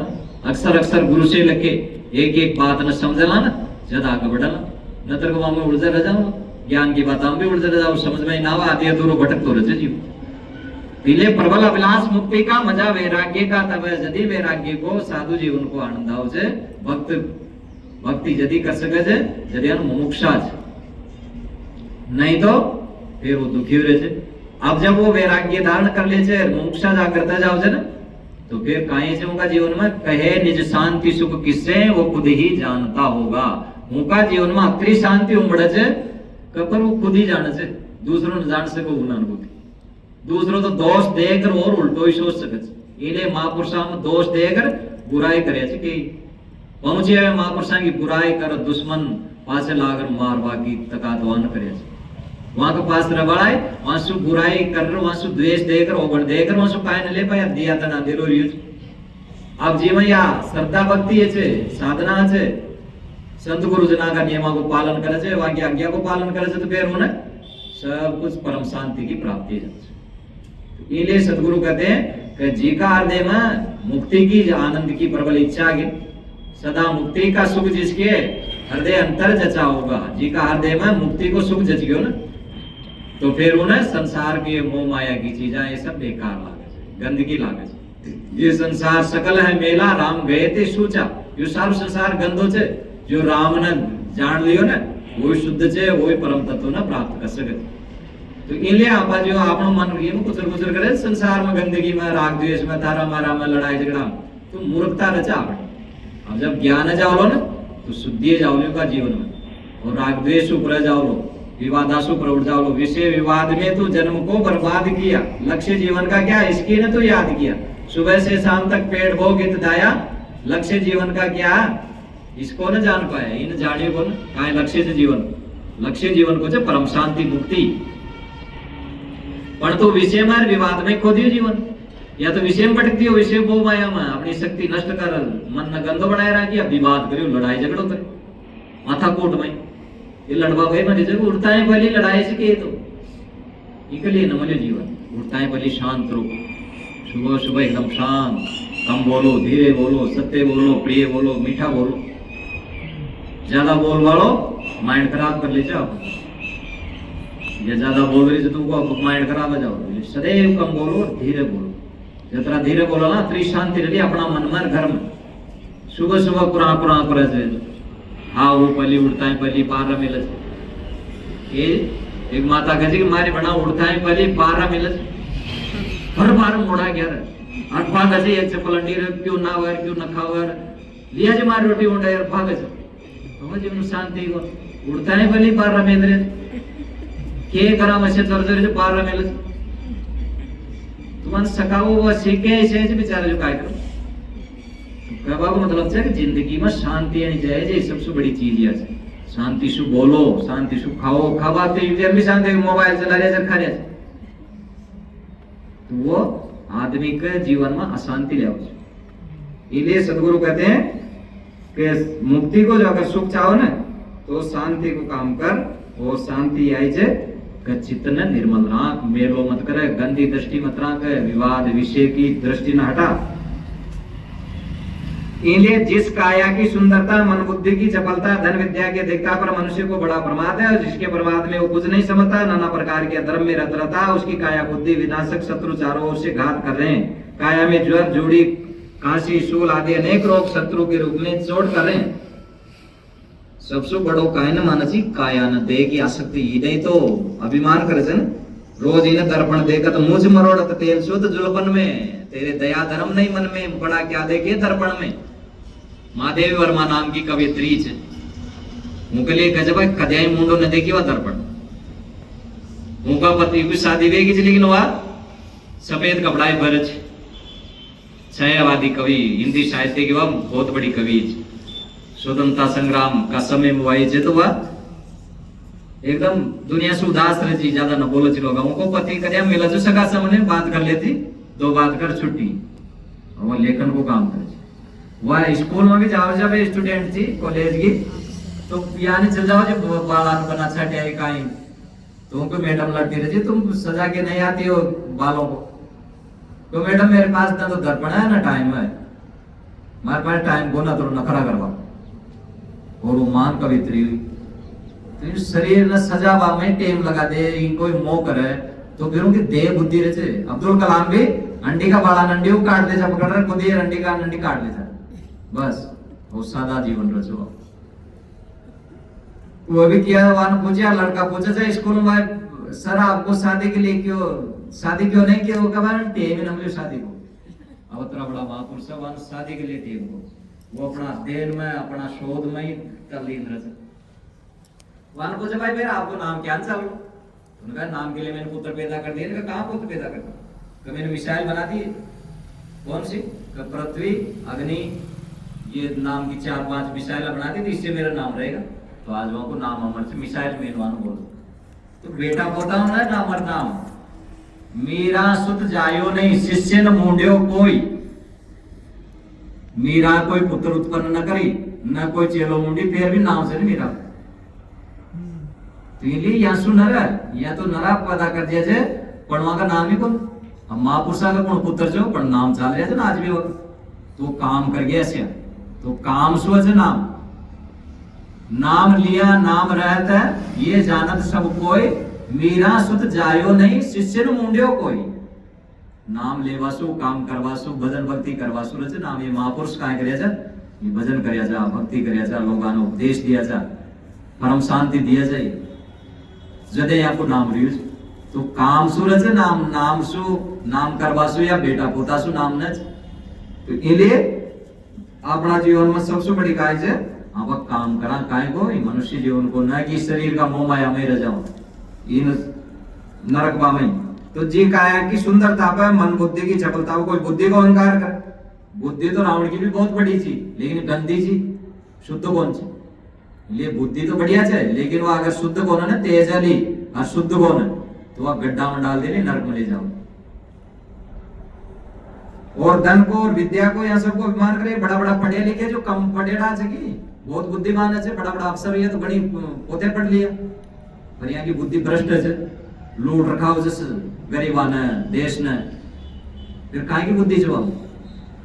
अक्सर अक्सर गुरु से लगे एक एक बात न समझला ना जद आगे बढ़ा, नतर वहां में उलझे रह जाओ, ज्ञान की बात हम भी उलझे रह जाओ, समझ में ना आवा आधी अधूरो भटक तो रहे जीव। पीले प्रबल अभिलाष मुक्ति का मजा वैराग्य का, तब यदि वैराग्य को साधु जीवन को आनंद आओ छे, भक्त भक्ति यदि कर सके छे यदि अन मुमुक्षा छे, नहीं तो फिर वो दुखी रहे छे। अब जब वो वैराग्य धारण कर ले छे, मुमुक्षा जागृत जाओ छे ना, तो फिर काहे से उनका जीवन में कहे निज शांति सुख किससे वो खुद ही जानता होगा। उनका जीवन में अतरी शांति उमड़े छे कपर वो खुद ही जाने छे, दूसरों ने जान सको उन अनुभूति। दूसरों तो दोष देकर और उल्टो ही सोच सके छे, इले महापुरुषा में दोष देकर बुराई करे छे कि पहुंचे है महापुरुषा की बुराई कर दुश्मन पासे लागर मारवा की तकातवान करे छे। वहां के पास रबड़ाए वहां सु बुराई कर वहां सु द्वेष देकर ओगड़ देकर वहां सु काय न ले पाया दिया तना दिलो रियो। अब जीवन या श्रद्धा भक्ति है छे साधना छे, संत गुरुजना का नियमों को पालन करे छे, वहां की आज्ञा को पालन करे छे, तो फिर उन्हें सब कुछ परम शांति की प्राप्ति है। इसलिए सदगुरु कहते हैं कि जी का हृदय में मुक्ति की आनंद की प्रबल इच्छा है, सदा मुक्ति का सुख जिसके हृदय अंतर जचा होगा, जी का हृदय में मुक्ति को सुख जच गयो ना, तो फिर उन्हें संसार के मोह माया की चीजें ये सब बेकार लागे, गंदगी लागे। ये संसार सकल है मेला राम गए थे सोचा, यो सारो संसार गंदो छे, जो राम ने जान लियो ने वो शुद्ध छे, वो परम तत्व ने प्राप्त कर सके। तो इसलिए आप जो आपनो मन ये में कुचर कुचर करे संसार में गंदगी में राग द्वेष में तारा मारा में लड़ाई झगड़ा, तो मूर्खता रचा आपने। अब जब ज्ञान जाओ ना तो शुद्धि जाओ का जीवन में, और राग द्वेष ऊपर जाओ लो, विवादासु पर उठ जाओ लो, विषय विवाद में तो जन्म को बर्बाद किया, लक्ष्य जीवन का क्या इसकी ने तो याद किया, सुबह से शाम तक पेट भोग हित दाया, लक्ष्य जीवन का क्या इसको न जान पाया, इन जानिए को ना लक्ष्य से जीवन, लक्ष्य जीवन को जो परम शांति मुक्ति, पर तो विषय में विवाद में खो दियो जीवन, या तो विषय में भटक दियो, विषय वो माया में अपनी शक्ति नष्ट कर मन न गंदो बनाए रहा किया, विवाद करियो लड़ाई झगड़ो करे माथा कोट में, ये लड़वा भाई मरे जब उड़ता है पहले लड़ाई से के तो इकले न मले जीवन, उड़ता है पहले शांत रहो, सुबह सुबह एकदम शांत, कम बोलो धीरे बोलो सत्य बोलो प्रिय बोलो मीठा बोलो, ज्यादा बोल वालो माइंड खराब कर ले जाओ, ये ज्यादा बोल रही तो तुमको माइंड खराब हो जाओ, सदैव कम बोलो धीरे बोलो, जितना धीरे बोलो ना इतनी शांति रही अपना मन में घर में। सुबह सुबह पुराण पुराण करे छे, हाँ वो पहली उड़ता है पहली पार मिले, ये एक माता कहे कि मारी बना उड़ता है पहली पार मिले, हर बार मोड़ा गया आठ भाग ऐसे एक चप्पल नीर क्यों ना वर क्यों न खावर लिया जे मारी रोटी उड़ा यार भाग से तो जीवन शांति को उड़ता है पहली पार मेंद्रे के करा मसे जोर जोर से पार मिले, तुम सकाओ वो सीखे ऐसे बेचारे जो काय करो कहवा को मतलब है कि जिंदगी में शांति आनी चाहिए, ये सबसे बड़ी चीज है। शांति से बोलो शांति से खाओ, खावा तो इधर भी शांति, मोबाइल चला रहे खा रहे, तो वो आदमी के जीवन में अशांति ले आओ। इसलिए सदगुरु कहते हैं કે મુક્તિ को जो अगर सुख चाहो ना तो शांति को काम कर, और शांति आई जे कि चित्त ने निर्मल राख, मेलो मत करे, गंदी दृष्टि मत राख, विवाद विषय की दृष्टि न हटा। इन्हें जिस काया की सुंदरता, मन बुद्धि की चपलता, धन विद्या की अधिकता पर मनुष्य को बड़ा प्रमाद है, और जिसके प्रमाद में वो कुछ नहीं समझता, नाना प्रकार के धर्म में रत रहता, उसकी काया बुद्धि विनाशक शत्रु चारों ओर से घात कर रहे हैं। काया में ज्वर, जूड़ी, काशी, शूल आदि अनेक रोग शत्रु के रूप में चोट कर रहे हैं। सबसे बड़ो काय न मानसी काया न दे की आसक्ति ही नहीं तो अभिमान करे छे। रोज इन्हें दर्पण देखत मुझ मरोड़त तेल शुद्ध जुलपन में, तेरे दया धर्म नहीं मन में, बड़ा क्या देखे दर्पण में। महादेवी वर्मा नाम की कवियत्री है, उनके लिए गजब कद्याई मुंडो न देखी वह दर्पण। उनका पति की शादी वेगी थी, लेकिन वह सफेद कपड़ा भर छायावादी कवि, हिंदी साहित्य की वह बहुत बड़ी कवि है। स्वतंत्रता संग्राम का समय में वही तो वह एकदम दुनिया से उदास रही, ज्यादा न बोलो लोग। उनको पति कद्या मिला जो सगा सामने बात कर लेती, 2 बात कर छुट्टी, और वह लेखन को काम करे। वह स्कूल में भी जाओ, जब स्टूडेंट थी कॉलेज की, तो यानी चल जाओ जब बालान बना छठे आई कहीं, तो उनको मैडम लड़ती रहती, तुम सजा के नहीं आती हो बालों को। तो मैडम मेरे पास ना तो दर्पण है ना टाइम है, हमारे पास टाइम को ना तो नखरा करवा। और वो मान कवित्री हुई, तो शरीर न सजावा में टेम लगा दे, इनको मोह करे, तो फिर उनकी देह बुद्धि रचे। अब्दुल कलाम भी अंडी का बाला नंडी काट ले, पकड़ रहे खुद ही अंडी का नंडी काट लेता, बस वो सादा जीवन रचो। वो भी किया, वहां पूछा, लड़का पूछा था स्कूल में, सर आपको शादी के लिए क्यों, शादी क्यों नहीं किया? वो कहा टेम न मिले शादी को। अब इतना बड़ा महापुरुष है, शादी के लिए टेम को, वो अपना अध्ययन में, अपना शोध में ही तल्लीन रहे। वहां पूछा, भाई मेरा आपको नाम क्या चलो? उन्होंने कहा नाम के लिए मैंने पुत्र पैदा कर दिया। कहाँ पुत्र पैदा कर? मैंने मिसाइल बना दी। कौन सी? पृथ्वी, अग्नि, ये नाम की 4-5 मिसाइल बना दी, तो इससे मेरा नाम रहेगा। तो आज वहां को नाम अमर से मिसाइल मेनवान बोलो, तो बेटा पोता होना ना अमर नाम। मीरा सुत जायो नहीं, शिष्य न मूंड्यो कोई। मीरा कोई पुत्र उत्पन्न न करी, न कोई चेलो मुंडी, फिर भी नाम से नहीं मीरा। तो इसलिए यहाँ सु नर या तो नरा पैदा कर दिया जाए, पण वहां का नाम ही कौन? हम महापुरुषा का कौन पुत्र जो, पण नाम चाल रहे थे ना आज भी वक्त, तो काम कर गया ऐसे। तो काम सुअज नाम, नाम लिया नाम रहता है, ये जानत सब कोई। मीरा सुत जायो नहीं, शिष्य न मुंड्यो कोई। नाम लेवासु, काम करवासु, भजन भक्ति करवासु रचे नाम। ये महापुरुष काय करया जा, ये भजन करया जा, भक्ति करया जा, लोगों ने उपदेश दिया जा, परम शांति दिया जाए, जदे यहाँ को नाम रियूज। तो काम सु रचे नाम, नाम सु, नाम करवासु या बेटा पोतासु नाम न। तो इलिए अपना जीवन में सबसे बड़ी काय है, अब काम करा काय को, मनुष्य जीवन को, न कि शरीर का मोह माया में रह जाओ इन नरक में। तो जी काया की सुंदरता पर मन बुद्धि की चपलता, कोई बुद्धि को अहंकार कर। बुद्धि तो रावण की भी बहुत बड़ी थी, लेकिन गंदी थी, शुद्ध कौन सी? ये बुद्धि तो बढ़िया है, लेकिन वो अगर शुद्ध कौन है ना, तेज अली और शुद्ध कौन है, तो वह गड्ढा में डाल दे, नरक में ले जाओ। और धन को और विद्या को यहाँ सबको अभिमान करे। बड़ा बड़ा पढ़े लिखे जो कम पढ़ेड़ा है, बहुत बुद्धिमान है, बड़ा बड़ा अफसर है, तो बड़ी पोते पढ़ लिया, पर यहाँ की बुद्धि भ्रष्ट है, लूट रखा हो जैसे गरीबा ने, देश ने, फिर कहाँ की बुद्धि जो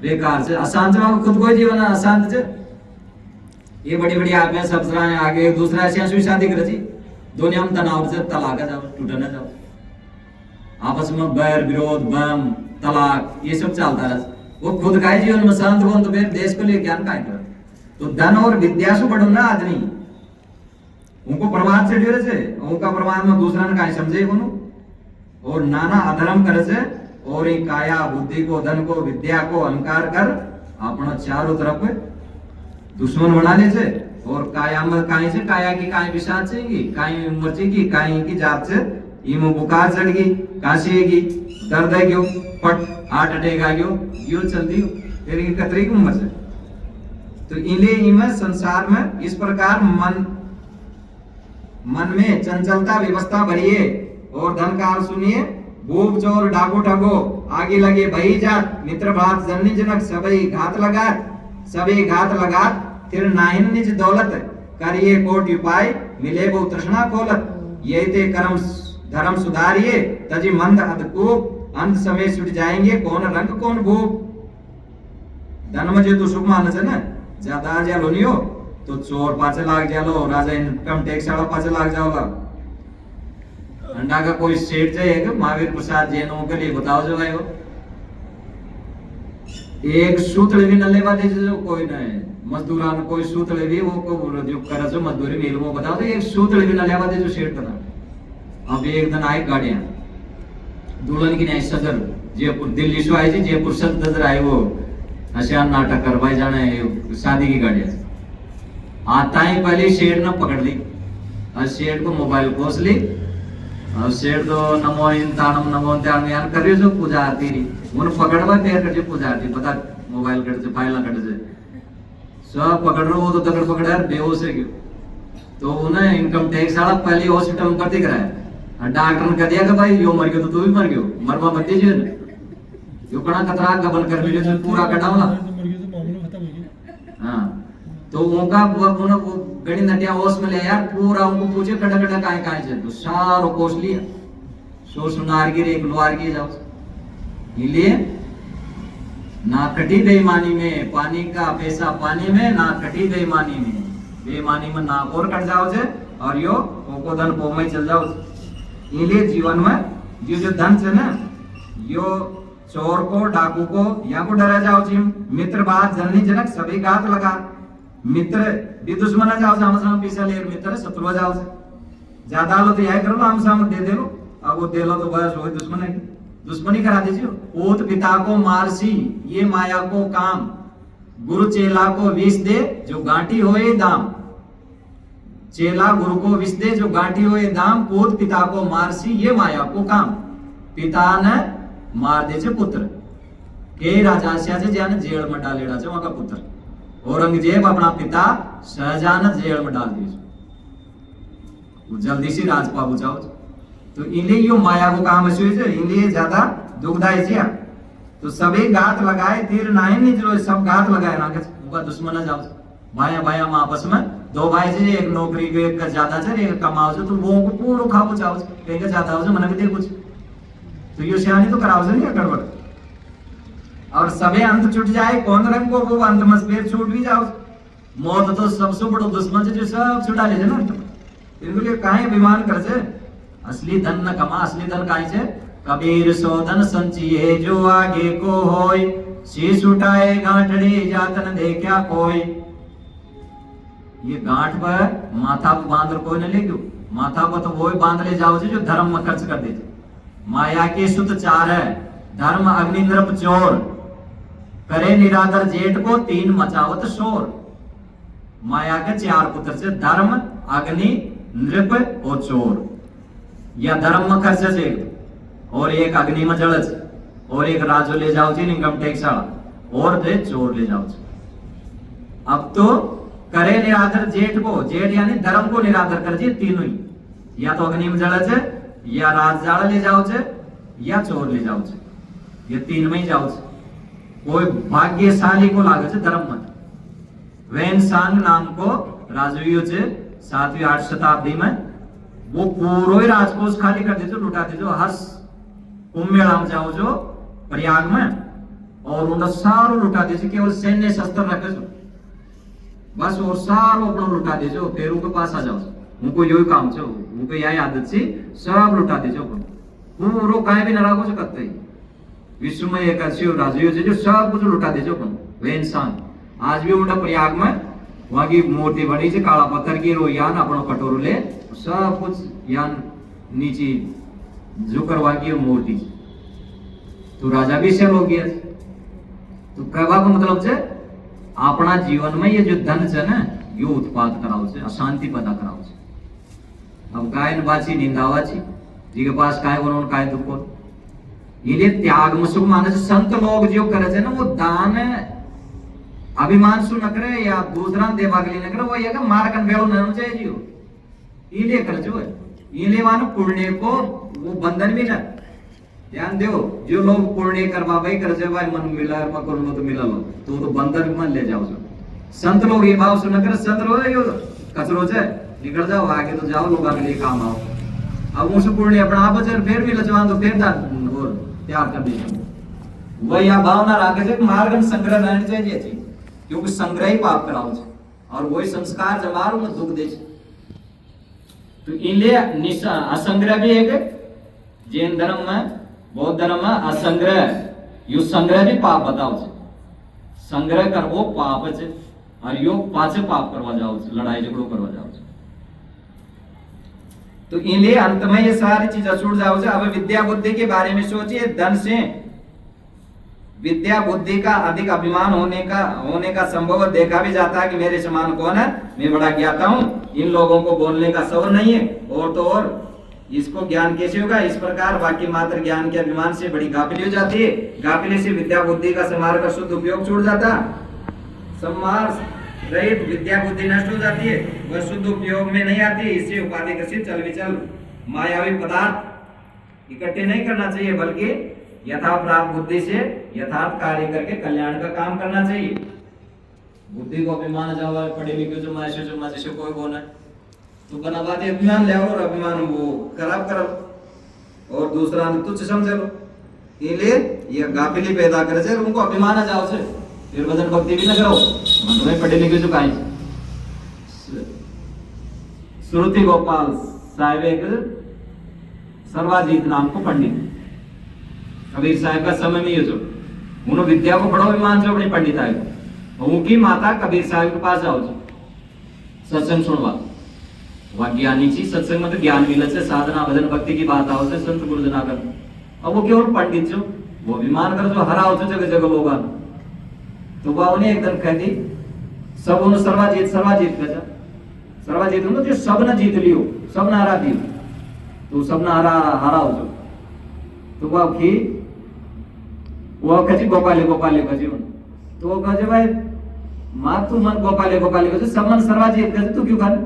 बेकार से अशांत में खुद को जीवन अशांत से। ये बड़ी बड़ी आप अफसराएं आगे एक दूसरा ऐसी शादी कर दी, दुनिया में तनाव से तलाक जाओ, टूटा ना जाओ, आपस में बैर विरोध, बम, तलाक, ये सब चलता रहा। वो खुद का ही जीवन में शांत हो, तो फिर देश को लिए क्या काय कर। तो धन और विद्या से बढ़ो ना आदमी, उनको प्रमाद से डरे से, उनका प्रमाद में दूसरा ने काय समझे कोनो, और नाना अधर्म करे से, और ये काया बुद्धि को, धन को, विद्या को अहंकार कर अपना चारों तरफ दुश्मन बना ले से। और काया में काई से, काया की काई विषाद से, काई मर्ची की, काई की जात से, इमो बुखार चढ़ गई, काशी की, दर्द है क्यों, पट हार्ट अटैक आ गयो, यो चलती हो, फिर इनकी कतरी की उम्र से। तो इले इमे संसार में इस प्रकार मन में चंचलता व्यवस्था भरिए। और धन का सुनिए, भूप चोर डाकू ठगो, आगे लगे बही जात, मित्र भात जननी जनक, सभी घात लगात, सभी घात लगात, तिर नाहिन निज दौलत करिए कोटि उपाय मिले वो तृष्णा खोलत ये ते कर्म धर्म सुधारिए तजी मंद अधकूप अंत समय छुट जाएंगे कौन रंग कौन भूप धन में जो तो सुख मानस है ना ज्यादा जालो नहीं हो तो चोर पाचे लाग जालो राजा इनकम टैक्स वाला पाचे लाग जाओगा अंडा का कोई सेठ जाएगा महावीर प्रसाद जैनों के लिए बताओ जो भाई हो एक सूत्र भी न लेवा दे जो कोई ना है मजदूरा ने कोई सूत्र भी वो को जो करे जो मजदूरी मिल वो बताओ तो एक सूत्र भी न लेवा दे जो सेठ करा अब एक दिन आए गाड़ियां दुल्हन की नहीं सदर जयपुर दिल्ली से आई थी जयपुर सदर आए वो अशान नाटक करवाए जाने शादी की गाड़ियां आता ही पहले शेर ने पकड़ ली और शेर को मोबाइल खोस ली और शेर तो नमो इंतानम नमो इंतानम यार कर रही जो पूजा आती रही उन पकड़वा पैर कर जो पूजा आती पता मोबाइल कर से फाइल कट से सब पकड़ रहे वो तो दगड़ पकड़ा यार बेहोश है क्यों तो उन्हें इनकम टैक्स वाला पहले हॉस्पिटल में भर्ती कराया डॉक्टर ने कह दिया कि भाई यो मर गयो तो तू भी मर गयो मरवा मत दीजिए यो कड़ा खतरा गबन कर लीजिए तो पूरा कटावला हाँ तो उनका वो गणी नटिया होश में ले यार पूरा उनको पूछे कटा कटा काहे काहे से तो सारो कोस लिया सो सुनार गिर एक लोहार की जाओ इसलिए ना कटी बेईमानी में पानी का पैसा पानी में ना कटी बेईमानी में बेईमानी में ना और कट जाओ से और यो को धन को में चल जाओ इसलिए जीवन में जो धन से ना यो चोर को डाकू को या को डरा जाओ जी मित्र बात जननी जनक सभी घात लगा मित्र भी दुश्मन जाओ हम साम पीछे ले मित्र शत्रु जाओ ज्यादा लो तो यह करो हम साम दे दे लो अब वो दे लो तो बस वही दुश्मन है दुश्मनी करा दीजिए ओत पिता को मारसी ये माया को काम गुरु चेला को विष दे जो गांठी होए दाम चेला गुरु को विष दे जो गांठी होए दाम ओत पिता को मारसी ये माया को काम पिता ने मार दे पुत्र के राजा से जान जेल में डालेड़ा से वहां का पुत्र औरंगजेब अपना पिता शाहजहां जेल में डाल दिए वो जल्दी से राजपा बुझाओ तो इन्हें यो माया को काम है इन्हें ज्यादा दुखदाई जिया तो सभी घात लगाए तीर नाहे नहीं जो सब घात लगाए ना उनका दुश्मन जाओ भाया भाया में आपस में दो भाई से एक नौकरी के एक का ज्यादा से एक कमाओ से तो वो को पूरा खाओ चाहो एक का ज्यादा हो से मन भी दे कुछ तो यो सियानी तो कराओ से नहीं गड़बड़ और सबे अंत छूट जाए कौन रंग को वो अंत में फिर छूट भी जाओ मौत तो सबसे बड़ो दुश्मन से जो सब छुड़ा ले ना इनके लिए काहे विमान कर से असली धन न कमा असली धन काहे से कबीर सो धन संचिए जो आगे को होय शीश उठाए गांठड़ी जातन देखा कोई ये गांठ पर माथा पर बांध कोई न ले गयो माथा पर तो वो बांध ले जाओ जो धर्म में खर्च कर देते माया के सुत चार है धर्म अग्नि नृप चोर करे निरादर जेठ को तीन मचावत शोर माया के चार पुत्र से धर्म अग्नि नृप और चोर या धर्म में खर्च से और एक अग्नि में जड़च और एक राजो ले जाओ जी इनकम टैक्स वाला और दे चोर ले जाओ अब तो करे निरादर जेठ को जेठ यानी धर्म को निरादर कर जी तीनों ही या तो अग्नि में जड़च या राज जाड़ा ले जाओ या चोर ले जाओ ये तीन में ही जाओ कोई भाग्यशाली को लागे से धर्म में वैन सांग नाम को राजवीय से 7वीं 8वीं शताब्दी में वो पूरा ही राजकोष खाली कर देते लुटा देते हर कुंभ मेला में जाओ जो प्रयाग में और उन सारो लुटा देते केवल सैन्य शस्त्र रखे जो बस और सारो अपना लुटा देते फिर उनके पास आ जाओ उनको यही काम छो उनको यही आदत से सब लुटा देते पूरा कहीं भी न राखो करते ही विश्व में एक ऐसी राजवीय जो सब कुछ लुटा दे जो वे इंसान आज भी उनका प्रयाग में वहां की मूर्ति बनी से काला पत्थर की रो यान अपना कटोरो ले सब कुछ यान नीचे जो करवा की मूर्ति तो राजा भी सेल हो गया तो कहवा का मतलब से अपना जीवन में ये जो धन है ना यो उत्पाद कराओ से अशांति पैदा कराओ से अब गायन बाची निंदावाची जी के पास काय उन्होंने काय दुख ये त्याग मुसुक मानस संत लोग जो करे ना वो दान अभिमान सु न करे या दूसरा देवा के लिए न करे वो ये मार कन बेलो न चाहिए जियो इले कर जो इले मान पुण्य को वो बंधन भी ना ध्यान दो जो लोग पुण्य करवा भाई कर से भाई मन मिला पकड़ लो तो मिला लो तो बंधन में ले जाओ संत लोग ये भाव सुन कर संत लोग यो कचरो से निकल जाओ आगे तो जाओ लोगों के लिए काम आओ। अब उस पुण्य अपना आप फिर भी लचवान तो फिर दान और त्याग कर दीजिए। वही आ भावना राखे से मार्गन संग्रह रहने चाहिए थी, क्योंकि संग्रह ही पाप कराओ छे और वही संस्कार जमारो में दुख दे छे। तो इनलिए असंग्रह भी एक जैन धर्म में बौद्ध धर्म में असंग्रह यु संग्रह भी पाप बताओ छे। संग्रह करवो पाप छे और यो पाछे पाप करवा जाओ छे, लड़ाई झगड़ो करवा जाओ छे। तो इनलिए अंत में ये सारी चीजें छूट जाओ छे। अब विद्या बुद्धि के बारे में सोचिए। धन से विद्या बुद्धि का अधिक अभिमान होने का संभव देखा भी जाता है कि मेरे समान कौन है, मैं बड़ा ज्ञाता हूं, इन लोगों को बोलने का सवर नहीं है। और तो और इसको ज्ञान कैसे होगा, इस प्रकार बाकी मात्र ज्ञान के अभिमान से बड़ी गाफिली हो जाती है। गाफिली से विद्या बुद्धि का समार का शुद्ध उपयोग छूट जाता। सम्मार रहित विद्या बुद्धि नष्ट हो जाती है, वह शुद्ध उपयोग में नहीं आती। इससे उपाधि ग्रसित चल विचल मायावी पदार्थ इकट्ठे नहीं करना चाहिए, बल्कि यथाप्राप्त बुद्धि से यथार्थ कार्य करके कल्याण का काम करना चाहिए। बुद्धि को अभिमान जावा पढ़े लिखे जो मासे से कोई बोना तो बना बात अभिमान ले और अभिमान वो खराब करो और दूसरा तुच्छ समझ लो। इसलिए ये गाफिली पैदा करे से उनको अभिमान आ जाओ से फिर भजन भक्ति भी न करो, मन में पढ़े लिखे जो काई। श्रुति गोपाल साहेब एक सर्वाजीत नाम को पंडित कबीर साहब का समय में ये जो उन्होंने विद्या को बड़ो विमान से अपनी पंडित आए उनकी माता कबीर साहब के पास आओ सत्संग सुनवा। वह ज्ञानी चीज सत्संग में तो ज्ञान मिले से साधना भजन भक्ति की बात आओ से संत गुरुजना कर। अब वो केवल पंडित जो वो विमान कर जो हरा हो जगह जगह लोग तो वह उन्हें एकदम कह दी सब उन्होंने सर्वाजीत कहा सर्वाजीत मतलब जो सब न जीत लियो सब न हरा दियो तो सब न हरा हो जो तो वह की वो कहे गोपाले कहे तो वो कहे भाई मां तू मन गोपाले कहे सब मन सर्वाजीत कहे तू क्यों कहे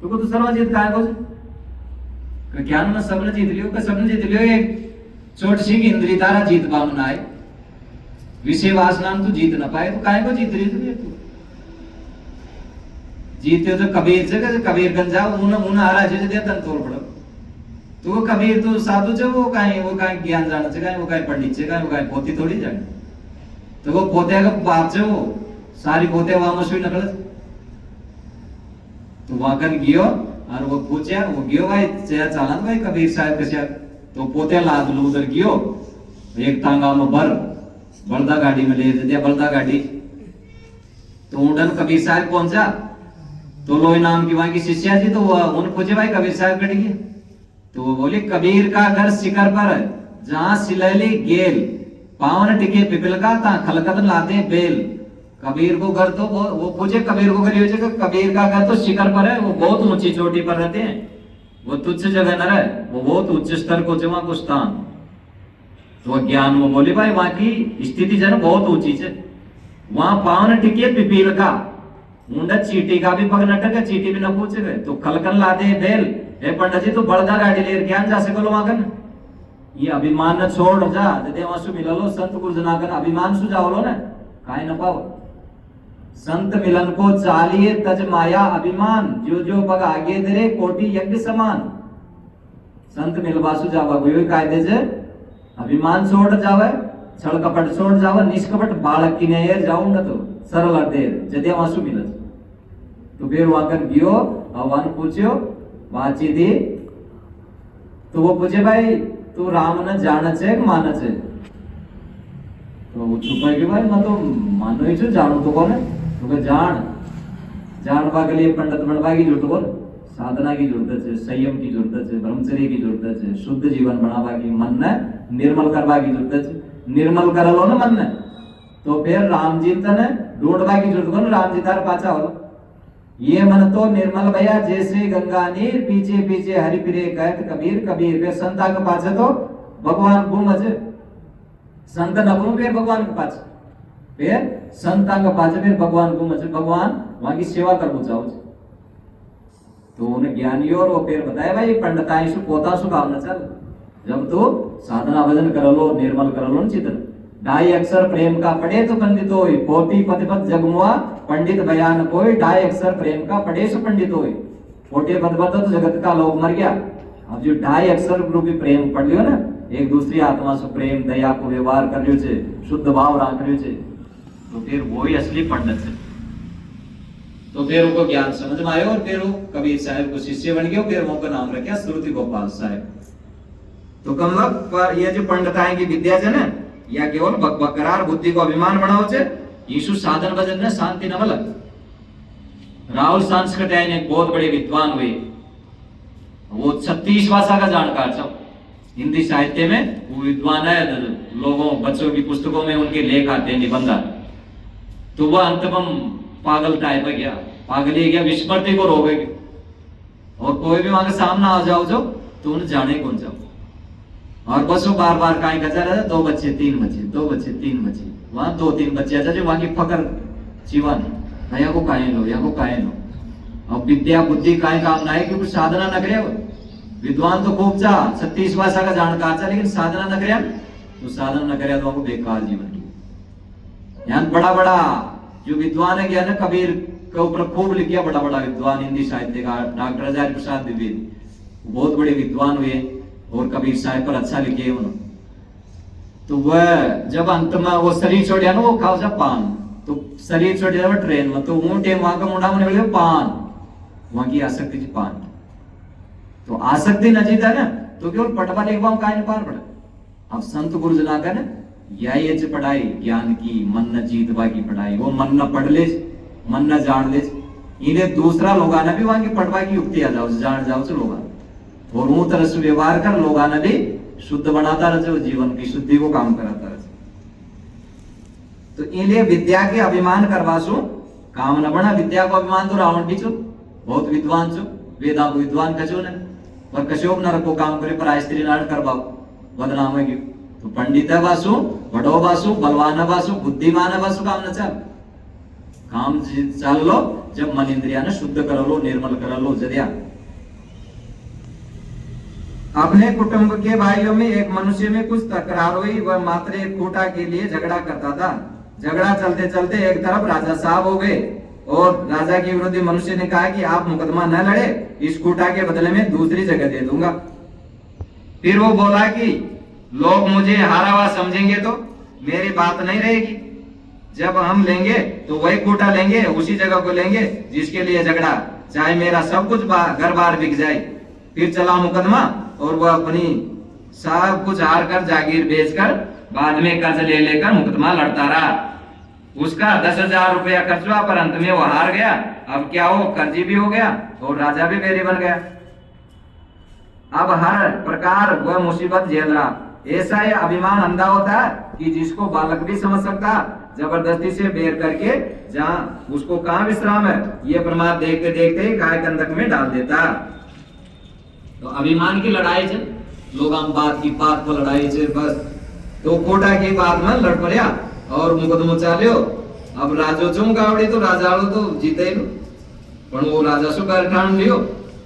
तो को तू सर्वाजीत काहे कहे ज्ञान में सब ने जीत लियो एक छोट सी इंद्रिय तारा जीत पावन आए विषय वासना तू जीत ना पाए तो काहे को जीत रही तू जीते तो कबीर से कबीर गंजा उन हारा जे दे तन तोड़ पड़ो तो वो कबीर तो साधु छे वो काहे ज्ञान जाने छे काहे वो काहे पंडित छे काहे वो काहे पोती थोड़ी जाने तो वो पोते का बाप छे वो सारी पोते वहां में सुई निकले तो वहां कर गियो और वो पूछे वो गियो भाई चालन भाई कबीर साहब के तो पोते लाद लो उधर गियो एक तांगा में भर बलदा गाड़ी में ले दिया बलदा गाड़ी तो उड़न कबीर साहब पहुंचा तो लोई नाम की वहां की शिष्या थी तो उन पूछे भाई कबीर साहब कट गए तो वो बोले कबीर का घर शिखर पर जहां सिलैली गेल पावन टिके पिपल का ता खलकत लाते बेल। कबीर को घर तो वो पूछे कबीर को घर ये कबीर का घर तो शिखर पर है, वो बहुत ऊंची चोटी पर रहते हैं, वो तुच्छ जगह न रहे, वो बहुत उच्च स्तर को वहां को स्थान तो ज्ञान वो बोले भाई वहां की स्थिति जन बहुत ऊंची है, वहां पावन टिके पिपील का मुंडा चीटी का भी पग नटक है, चीटी भी न पूछे गए तो खलकन लाते बेल। हे पंडित जी तो बड़का गाड़ी ले ज्ञान जा सको वहां ये अभिमान न छोड़ जा दे वहां मिल लो संत गुरुजना कर अभिमान सु जाओ लो ना काहे न पाओ संत मिलन को चालिए तज माया अभिमान जो पग आगे दे कोटि यज्ञ समान। संत मिलवासु जावा कोई कायदे से अभिमान छोड़ जावे छल कपट छोड़ जावे निष्कपट बालक की ने जाऊंगा तो सरल दे जदे वासु मिल तो फिर वहां कर गियो आह्वान पूछ्यो बातचीत ही तो वो पूछे भाई तू राम न जान छे मान छे तो वो छुपा के भाई मैं तो मानो ही जानू तो कौन है तो जानवा के लिए पंडित बनवा की जरूरत बोल साधना की जरूरत है, संयम की जरूरत है, ब्रह्मचर्य की जरूरत है, शुद्ध जीवन बनावा की मन ने निर्मल करवा की जरूरत है। निर्मल कर लो ना मन ने तो फिर राम जी तने ढूंढवा की जरूरत को राम जी तार पाचा हो ये मन तो निर्मल भैया जैसे गंगा नीर पीछे पीछे हरि फिरे कहत कबीर कबीर वे संता के पाछे तो भगवान घूम संत न घूम फिर भगवान के पाछे फिर संता के पाछे फिर भगवान घूम भगवान वहां की सेवा करना चाहो तो उन्हें ज्ञानी और वो फिर बताया भाई पंडिताई सु पोता सु काम न चल जब तो साधना भजन कर लो निर्मल कर लो चित्र ढाई अक्षर प्रेम का पढ़े तो पंडित होय, पोती पतिपत जगमुआ पंडित बयान कोई, ढाई अक्षर प्रेम का पढ़े सो पंडित होय। पोटे पतिपत तो जगत का लोग मर गया। अब जो ढाई अक्षर रूपी प्रेम पढ़ लियो ना, एक दूसरी आत्मा से प्रेम दया को व्यवहार कर लियो छे, शुद्ध भाव राख लियो छे, तो फिर वो ही असली पंडित है। तो फिर उनको ज्ञान समझ में आयो और फिर वो कबीर साहब को शिष्य बन गए, फिर उनका नाम रखा श्रुति गोपाल साहब। तो मतलब ये जो पंडिताएं की विद्या है ना, या केवल बकरार बुद्धि को अभिमान बनाओ छे, यीशु साधन भजन ने शांति न मलक। राहुल सांस्कृत्याय ने बहुत बड़े विद्वान हुए, वो 36 भाषा का जानकार था, हिंदी साहित्य में वो विद्वान है। लोगों बच्चों की पुस्तकों में उनके लेख आते हैं, निबंध। तो वह अंतम पागल टाइप है, गया पागल ही गया, विस्मृति को रोग है। और कोई भी वहां के सामने आ जाओ जो तो उन्हें जाने कौन जाओ, और बस वो बार बार काई कचा रहे, 2 बच्चे 3 बच्चे, 2 बच्चे 3 बच्चे, वहां 2-3 बच्चे अच्छा जो वहां की फकर जीवन या को काहे लो, या को काहे लो। और विद्या बुद्धि काहे काम ना है, क्योंकि साधना न करे। विद्वान तो खूब चा 36 भाषा का जानकार था, लेकिन साधना न करे, तो साधना न करे तो हमको बेकार जीवन की। यहाँ बड़ा बड़ा जो विद्वान है गया ना, कबीर के ऊपर खूब लिख गया, बड़ा बड़ा विद्वान हिंदी साहित्य का, डॉक्टर हजारी प्रसाद द्विवेदी, बहुत बड़े विद्वान हुए और कबीर साहिब पर अच्छा लिखे उन्होंने। तो वह जब अंत में वो शरीर छोड़ दिया ना, वो खाओ जा पान, तो शरीर छोड़ दिया ट्रेन में, तो ऊँटे वहां का मुंडा में निकले पान, वहां की आसक्ति थी पान। तो आसक्ति न जीता ना, तो केवल पटवा लिखवा काय न पार पड़ा। अब संत गुरु जना का ना यही है पढ़ाई ज्ञान की, मन न जीतवा की पढ़ाई। वो मन न पढ़ ले, मन न जान ले, इन्हें दूसरा लोगाना भी वहां की पढ़वा की युक्ति आ जाओ, जान जाओ से लोगा, और वो तरह से व्यवहार कर लोगाना भी शुद्ध बनाता रहे, जीवन की शुद्धि को काम कराता रहे। तो इन्हें विद्या के अभिमान करवासु काम न बना। विद्या को अभिमान तो रावण भी छो, बहुत विद्वान छो, वेदा को विद्वान कचो ने, पर कशोक न रखो काम करे, पर स्त्री नाड़ करवाओ बदनाम है। तो पंडित है वासु, बड़ो वासु, बलवान वासु, बुद्धिमान वासु, काम न चल, काम चल लो जब मन इंद्रिया ने शुद्ध कर लो, निर्मल कर लो जरिया। अपने कुटुंब के भाइयों में एक मनुष्य में कुछ तकरार हुई, वह मात्र एक खूटा के लिए झगड़ा करता था। झगड़ा चलते चलते एक तरफ राजा साहब हो गए, और राजा के विरोधी मनुष्य ने कहा कि आप मुकदमा न लड़े, इस खूटा के बदले में दूसरी जगह दे दूंगा। फिर वो बोला कि लोग मुझे हारा हुआ समझेंगे तो मेरी बात नहीं रहेगी, जब हम लेंगे तो वही खूटा लेंगे, उसी जगह को लेंगे जिसके लिए झगड़ा, चाहे मेरा सब कुछ घर बार बिक जाए। फिर चला मुकदमा, और वह अपनी सब कुछ हार कर जागीर बेचकर बाद में कर्ज ले लेकर मुकदमा लड़ता रहा। उसका 10,000 रुपया खर्च हुआ, पर अंत में वो हार गया। अब क्या हो, कर्जी भी हो गया और राजा भी बेरी बन गया। अब हर प्रकार वह मुसीबत झेल रहा। ऐसा ही अभिमान अंधा होता है कि जिसको बालक भी समझ सकता, जबरदस्ती से बेर करके जहाँ उसको कहाँ विश्राम है, ये प्रमाद देखते देखते गाय गंधक में डाल देता। तो अभिमान की लड़ाई है, लोग हम बात की बात को लड़ाई है बस। तो कोटा की बात में लड़ पड़िया और मुकदमो चाल्यो। अब राजो चुम गावड़ी तो राजाड़ो तो जीते ही, पर वो राजा सु कर ठान लियो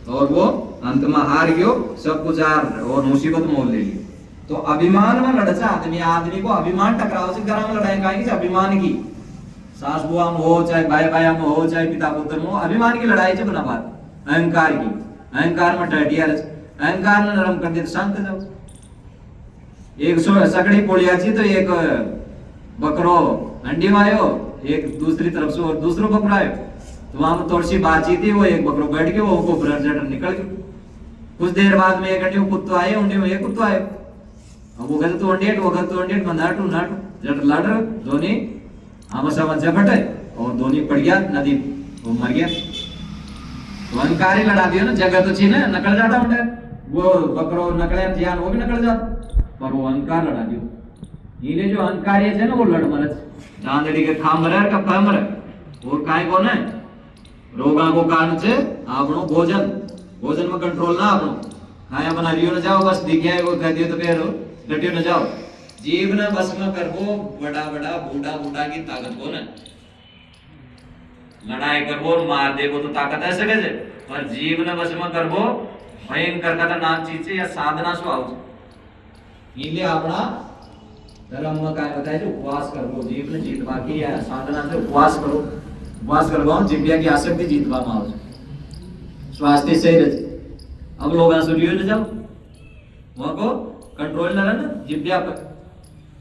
और वो अंत में हार गयो, सब कुछ हार और मुसीबत मोल ले लियो। तो अभिमान में लड़चा आदमी को अभिमान टकराव से घर में लड़ाई का अभिमान की, सास बुआ में हो चाहे भाई भाई में हो चाहे पिता पुत्र में हो, अभिमान की लड़ाई है बना बात। अहंकार की, अहंकार में टटिया, अहंकार में नरम कर दे तो शांत जाओ। एक सकड़ी पोलिया थी तो एक बकरो अंडी में आयो, एक दूसरी तरफ से और दूसरो बकरो आयो, तो वहां में थोड़ी सी बातचीत थी, वो एक बकरो बैठ गया, वो ब्लड निकल गया। कुछ देर बाद में एक अंडी कुत्तो आए, उंडी में एक कुत्तो आयो। अब वो कहते तो अंडेट, वो कहते तो अंडेट, नाटू नाटू जट लड़ दोनों आमसा में झपट है और दोनों पड़ गया नदी, वो मर गया। तो अहंकार ही लड़ा दिया ना, जगह तो छीने नकल जाता उठे, वो बकरो नकले जियान वो भी नकल जाता, पर वो अहंकार लड़ा दियो। इन्हें जो अहंकार है ना वो लड़ मरत, चांदड़ी के खाम मरे का फा मरे, और काय को ना रोगा को कारण से आपनो भोजन में कंट्रोल ना आपनो खाया बना रियो न जाओ, बस दिखे वो कह दियो तो फिर लटियो न जाओ। जीव न बस में करबो बड़ा बड़ा बूढ़ा की ताकत को न लड़ाई करबो और मार देबो तो ताकत है सके जे, पर जीव न बस में करबो भयंकर का नाम चीज या साधना सो आओ। इले अपना धर्म में काय बताए जो उपवास करो जीव ने जीतवा की है साधना से उपवास करो उपवास करवाओ जिव्या की आसक्ति जीतवा में आओ स्वास्थ्य सही रहे अब लोग सुनियो न जाओ वहां को कंट्रोल न रहना जिव्या पर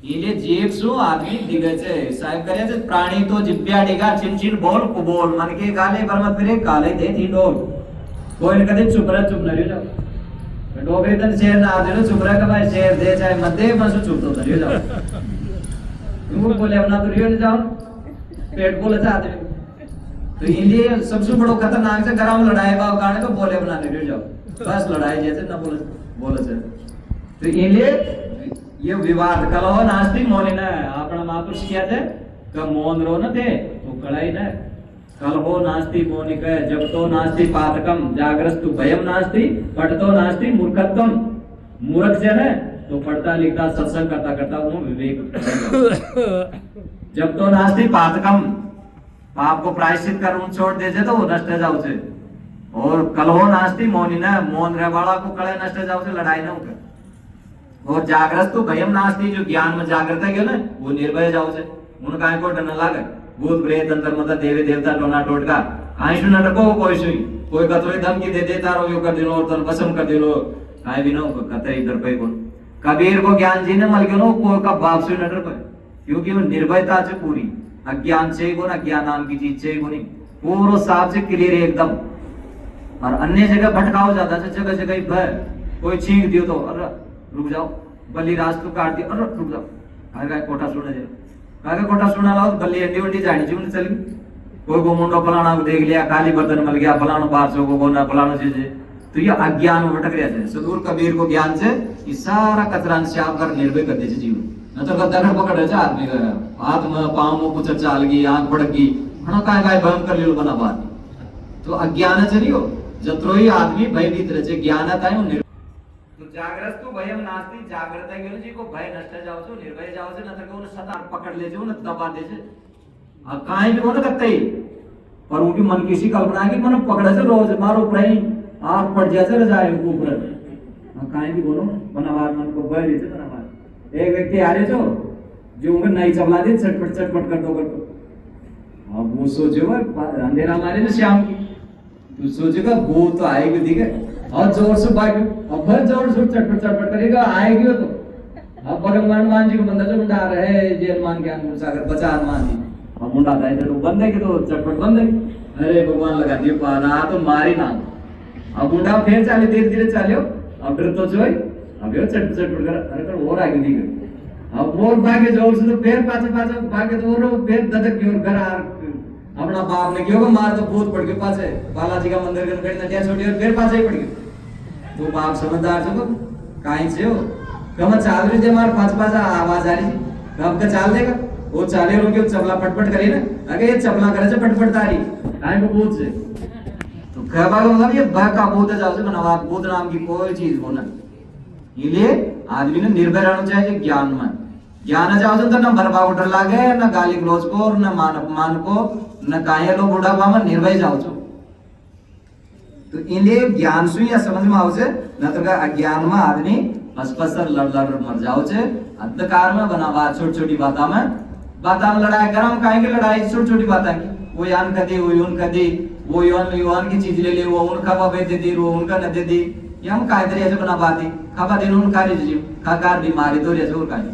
इले जीव सु आदमी दिगे छे साहेब करे छे प्राणी तो जिव्या डेगा चिन चिन बोल को बोल मन के गाले बरमत फिरे काले दे थी डोल कोई न कदे चुप रह चुप न रह जाओ डोगरी तन शेर ना दे चुप रह के भाई शेर दे चाहे मत दे बस चुप तो रह जाओ तुम बोले अपना तो रियो न जाओ पेट बोले था आदमी तो इले सबसे बड़ो खतरनाक से गरम लड़ाई बाव काने को बोले बना रह जाओ बस लड़ाई जैसे ना बोले बोले से तो इले ये विवाद कलह नास्ति मौन अपना महापुरुष किया थे क मौन रो न थे तो कड़ाई न कलहो नास्ति मौनिक जब तो नास्ति पातकम जागरस्तु भयम नास्ति पठतो नास्ति मूर्खत्वम मूर्ख से न तो पढ़ता लिखता सत्संग करता करता वो विवेक जब तो नास्ति पातकम पाप को प्रायश्चित कर उन छोड़ दे तो वो नष्ट जाओ से और कलहो नास्ति मौनी न मौन रह वाला को कड़े नष्ट जाओ से लड़ाई न होकर और जागृत तो भयम नास्ति जो ज्ञान में जागृत है ना वो निर्भय जाओ से उन काय को डर न लागे भूत प्रेत अंतर मत देवी देवता टोना टोटका आई सु नटको कोई सुई कोई कतरे धमकी दे देता रो यो कर दिलो और तन भस्म कर दिलो काय भी न कतई इधर पे को कबीर को ज्ञान जी ने मल गयो कोई का बाप से न डर पे क्योंकि वो निर्भयता से पूरी अज्ञान से को ना ज्ञान नाम की चीज से को नहीं पूरा साफ से क्लियर है एकदम और अन्य जगह भटकाओ ज्यादा से जगह जगह भय कोई छींक दियो तो अरे रुक जाओ बल्ली रास्तों काट दिया अरे रुक जाओ काय कोठा सुने जे काय कोठा सुना लाओ बल्ली एंडी वंडी जानी जीवन चल कोई को मुंडो फलाना को देख लिया काली बर्तन मिल गया फलाना 500 को गोना फलाना चीज तो ये अज्ञान में भटक रहे थे सदगुरु कबीर को ज्ञान से ये सारा कचरा श्याम कर निर्भय कर दे जीवन न तो दगड़ पकड़ रहे आदमी का हाथ में पांव में कुछ चाल गई आंख भड़क गई हणो काय काय भयम कर लियो बना बात तो अज्ञान से नहीं हो जत्रोई आदमी भयभीत रहे ज्ञान आता है तो जागृत तो भयम नास्ति जागृत है गेलो जी को भय नष्ट जाओ छो निर्भय जाओ छो न त को सदा पकड़ ले जो न दबा दे छे आ काई भी कोन करते पर उनकी मन किसी कल्पना है कि मन पकड़े से रोज मारो प्राई आंख पड़ जाए से जाए ऊपर आ काई भी बोलो बनावार मन को भय ले छे बनावार एक व्यक्ति आ रहे छो जो उनका नहीं चला दे चटपट कर दो अब वो सोचो अंधेरा मारे ना शाम की तू सोचेगा वो तो आएगी ठीक है और जोर से भाग अब फिर जोर से चटपट करेगा आएगी तो अब भगवान मान जी को बंदा जो मुंडा रहे जेल मान के अंकुर सागर बचा मान जी अब मुंडा था तो बंद है कि तो चटपट बंद है अरे भगवान लगा दियो पाना तो मारी ना अब मुंडा फिर चाले धीरे धीरे चालियो अब डर तो जोई अब यो चटपट कर अरे कर और आगे दी अब और भागे जोर से तो फिर पाछे भागे तो और फिर ददक की और घर आ अपना बाप ने क्यों मार तो भूत पड़ के पाछे बालाजी का मंदिर के कहीं नदिया छोड़ी और फिर पाछे ही पड़ गए तो बाप समझदार छो काई से हो कम चाल रही जे मार पाछ आवाज आ रही कब का चाल देगा वो चाले रोके चपला पटपट करे ना अगर ये चपला करे से पटपट तारी काई को भूत से तो कहबा का मतलब ये भय का भूत जाओ से बनवा भूत नाम की कोई चीज हो ना इसलिए आदमी ने निर्भय रहना चाहिए ज्ञान में ज्ञान जाओ से तो न भरवा उठर लागे न गाली गलौज को और न मान अपमान को न काये लो बुढ़ापा में निर्भय जाओ छो तो इन्हें ज्ञान सुई या समझ में आओ छे न तो का अज्ञान में आदमी हसपसर लड़ मर जाओ छे अंधकार में बनावा छोटी-छोटी बाता में लड़ाई करम काहे की लड़ाई छोटी-छोटी बाता की वो यान कदी वो यून कदी वो योन की चीज ले ले वो उनका बाबे दे दी वो उनका न दे दी ये हम काहे तरी ऐसे बना बाती खाबा दिन उन कार्य जीव खाकार बीमारी तो रे जोर काहे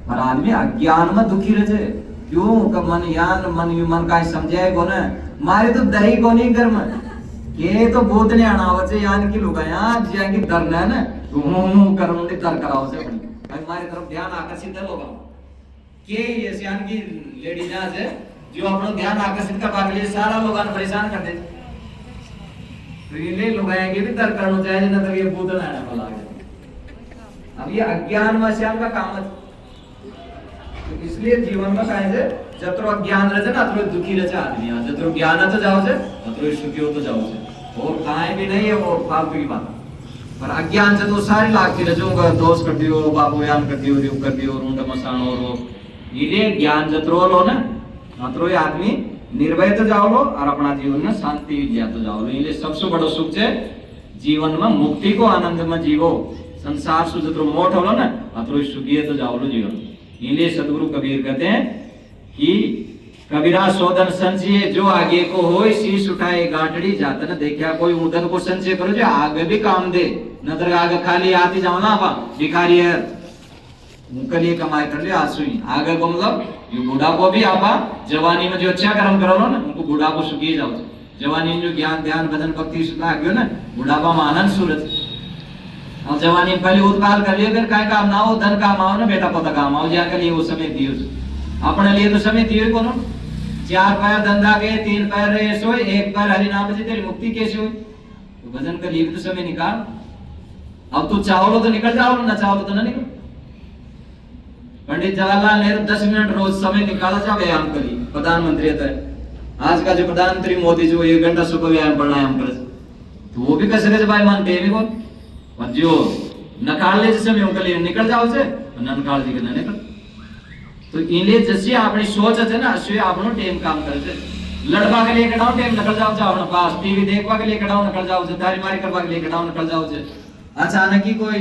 पर आदमी अज्ञान में दुखी रहे क्यों का मन का समझाए को न मारे तो दही को नहीं घर में के तो भूत ने आना से यान की लुगाया जिया की डर न न करम ने डर कराओ से अपनी भाई मारे तरफ ध्यान आकर्षित है लोग के ये यान की लेडी जहां से जो अपना ध्यान आकर्षित करवा के लिए सारा लोगों को परेशान कर दे तो ये लुगाया के भी डर करना चाहिए न तो ये भूत न आना वाला अब ये अज्ञान में श्याम का काम है तो इसलिए जीवन में काहे से जत्रो अज्ञान रहे ना अत्रो दुखी रहे आदमी जत्रो ज्ञान तो जाओ से अत्रो सुखी हो तो जाओ से और काहे भी नहीं है वो फालतू की बात पर अज्ञान से तो सारी लागती रहे जो दोष कर दियो बाबू यान कर दियो रियो कर दियो रुंड मसान और ये ज्ञान जत्रो लो ना अत्रो ही आदमी निर्भय तो जाओ लो और अपना जीवन में शांति लिया तो जाओ लो इसलिए सबसे बड़ो सुख है जीवन में मुक्ति को आनंद में जीवो संसार से जत्रो मोट होलो ना अत्रो सुखी तो जाओ लो जीवन इसलिए सदगुरु कबीर कहते हैं कि कबीरा शोधन संचय जो आगे को हो शीश उठाए गांठड़ी जाता न देखा कोई उधर को संचय करो जो आगे भी काम दे, नतर आगे खाली आती जाओ ना भिखारी है उनके लिए कमाई कर लिया आंसुई आगे को मतलब ये बूढ़ा को भी आपा जवानी में जो अच्छा कर्म करो ना उनको बूढ़ा को सुखी जाओ, जवानी में जो ज्ञान ध्यान भजन भक्ति सुना गयो ना बुढ़ापा में आनंद सूरज और जवानी में पहले उत्पाद कर लिया फिर काय काम ना हो धन काम आओ ना बेटा पोता काम आओ जाकर लिए वो समय दियो अपने लिए तो समय दियो कोनो चार पैर धंधा के तीन पैर रहे सोए एक पैर हरि नाम से तेरी मुक्ति कैसे हुई तो भजन कर लिए तो समय निकाल अब तू चाहो तो निकल जाओ ना चाहो तो ना निकल। पंडित जवाहरलाल नेहरू 10 मिनट रोज समय निकाला जा व्यायाम करिए प्रधानमंत्री है आज का जो प्रधानमंत्री मोदी जो 1 घंटा सुबह व्यायाम प्राणायाम करे तो वो भी कैसे कैसे भाई मानते हैं को और जो नकाल ले समय उनके लिए निकल जाओ से ननकाल जी के ना निकल तो इनलिए जैसे अपनी सोच है ना अश्वे आपनो टेम काम करते लड़वा के लिए कटाओ टेम निकल जाओ जा अपने पास टीवी देखवा के लिए कटाओ निकल जाओ से दारी मारी करवा के लिए कटाओ निकल जाओ से अचानक ही कोई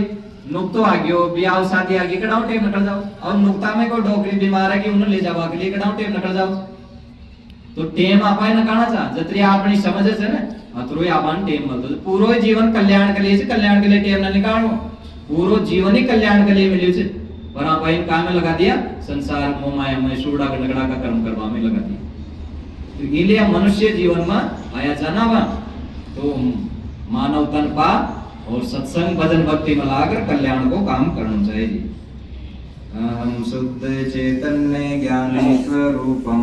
नुक्तो आ गयो ब्याह शादी आ गई कटाओ टेम निकल जाओ और नुक्ता में कोई डोकरी बीमार है कि उन्हें ले जावा के लिए कटाओ टेम निकल जाओ तो टेम आपाय नकाना चा जतरी आपनी समझ है ना अतरो आपन टेम मत पूरो जीवन कल्याण के लिए टेम ना निकालो पूरो जीवन ही कल्याण के लिए मिलियो छे पर आप इन काम में लगा दिया संसार मोह माया में सूड़ा गड़गड़ा का कर्म करवा में लगा दिया तो इसलिए मनुष्य जीवन में आया जाना वा तो मानव तन पा और सत्संग भजन भक्ति में लाकर कल्याण को काम करना चाहिए। हम शुद्ध चैतन्य ज्ञान स्वरूपम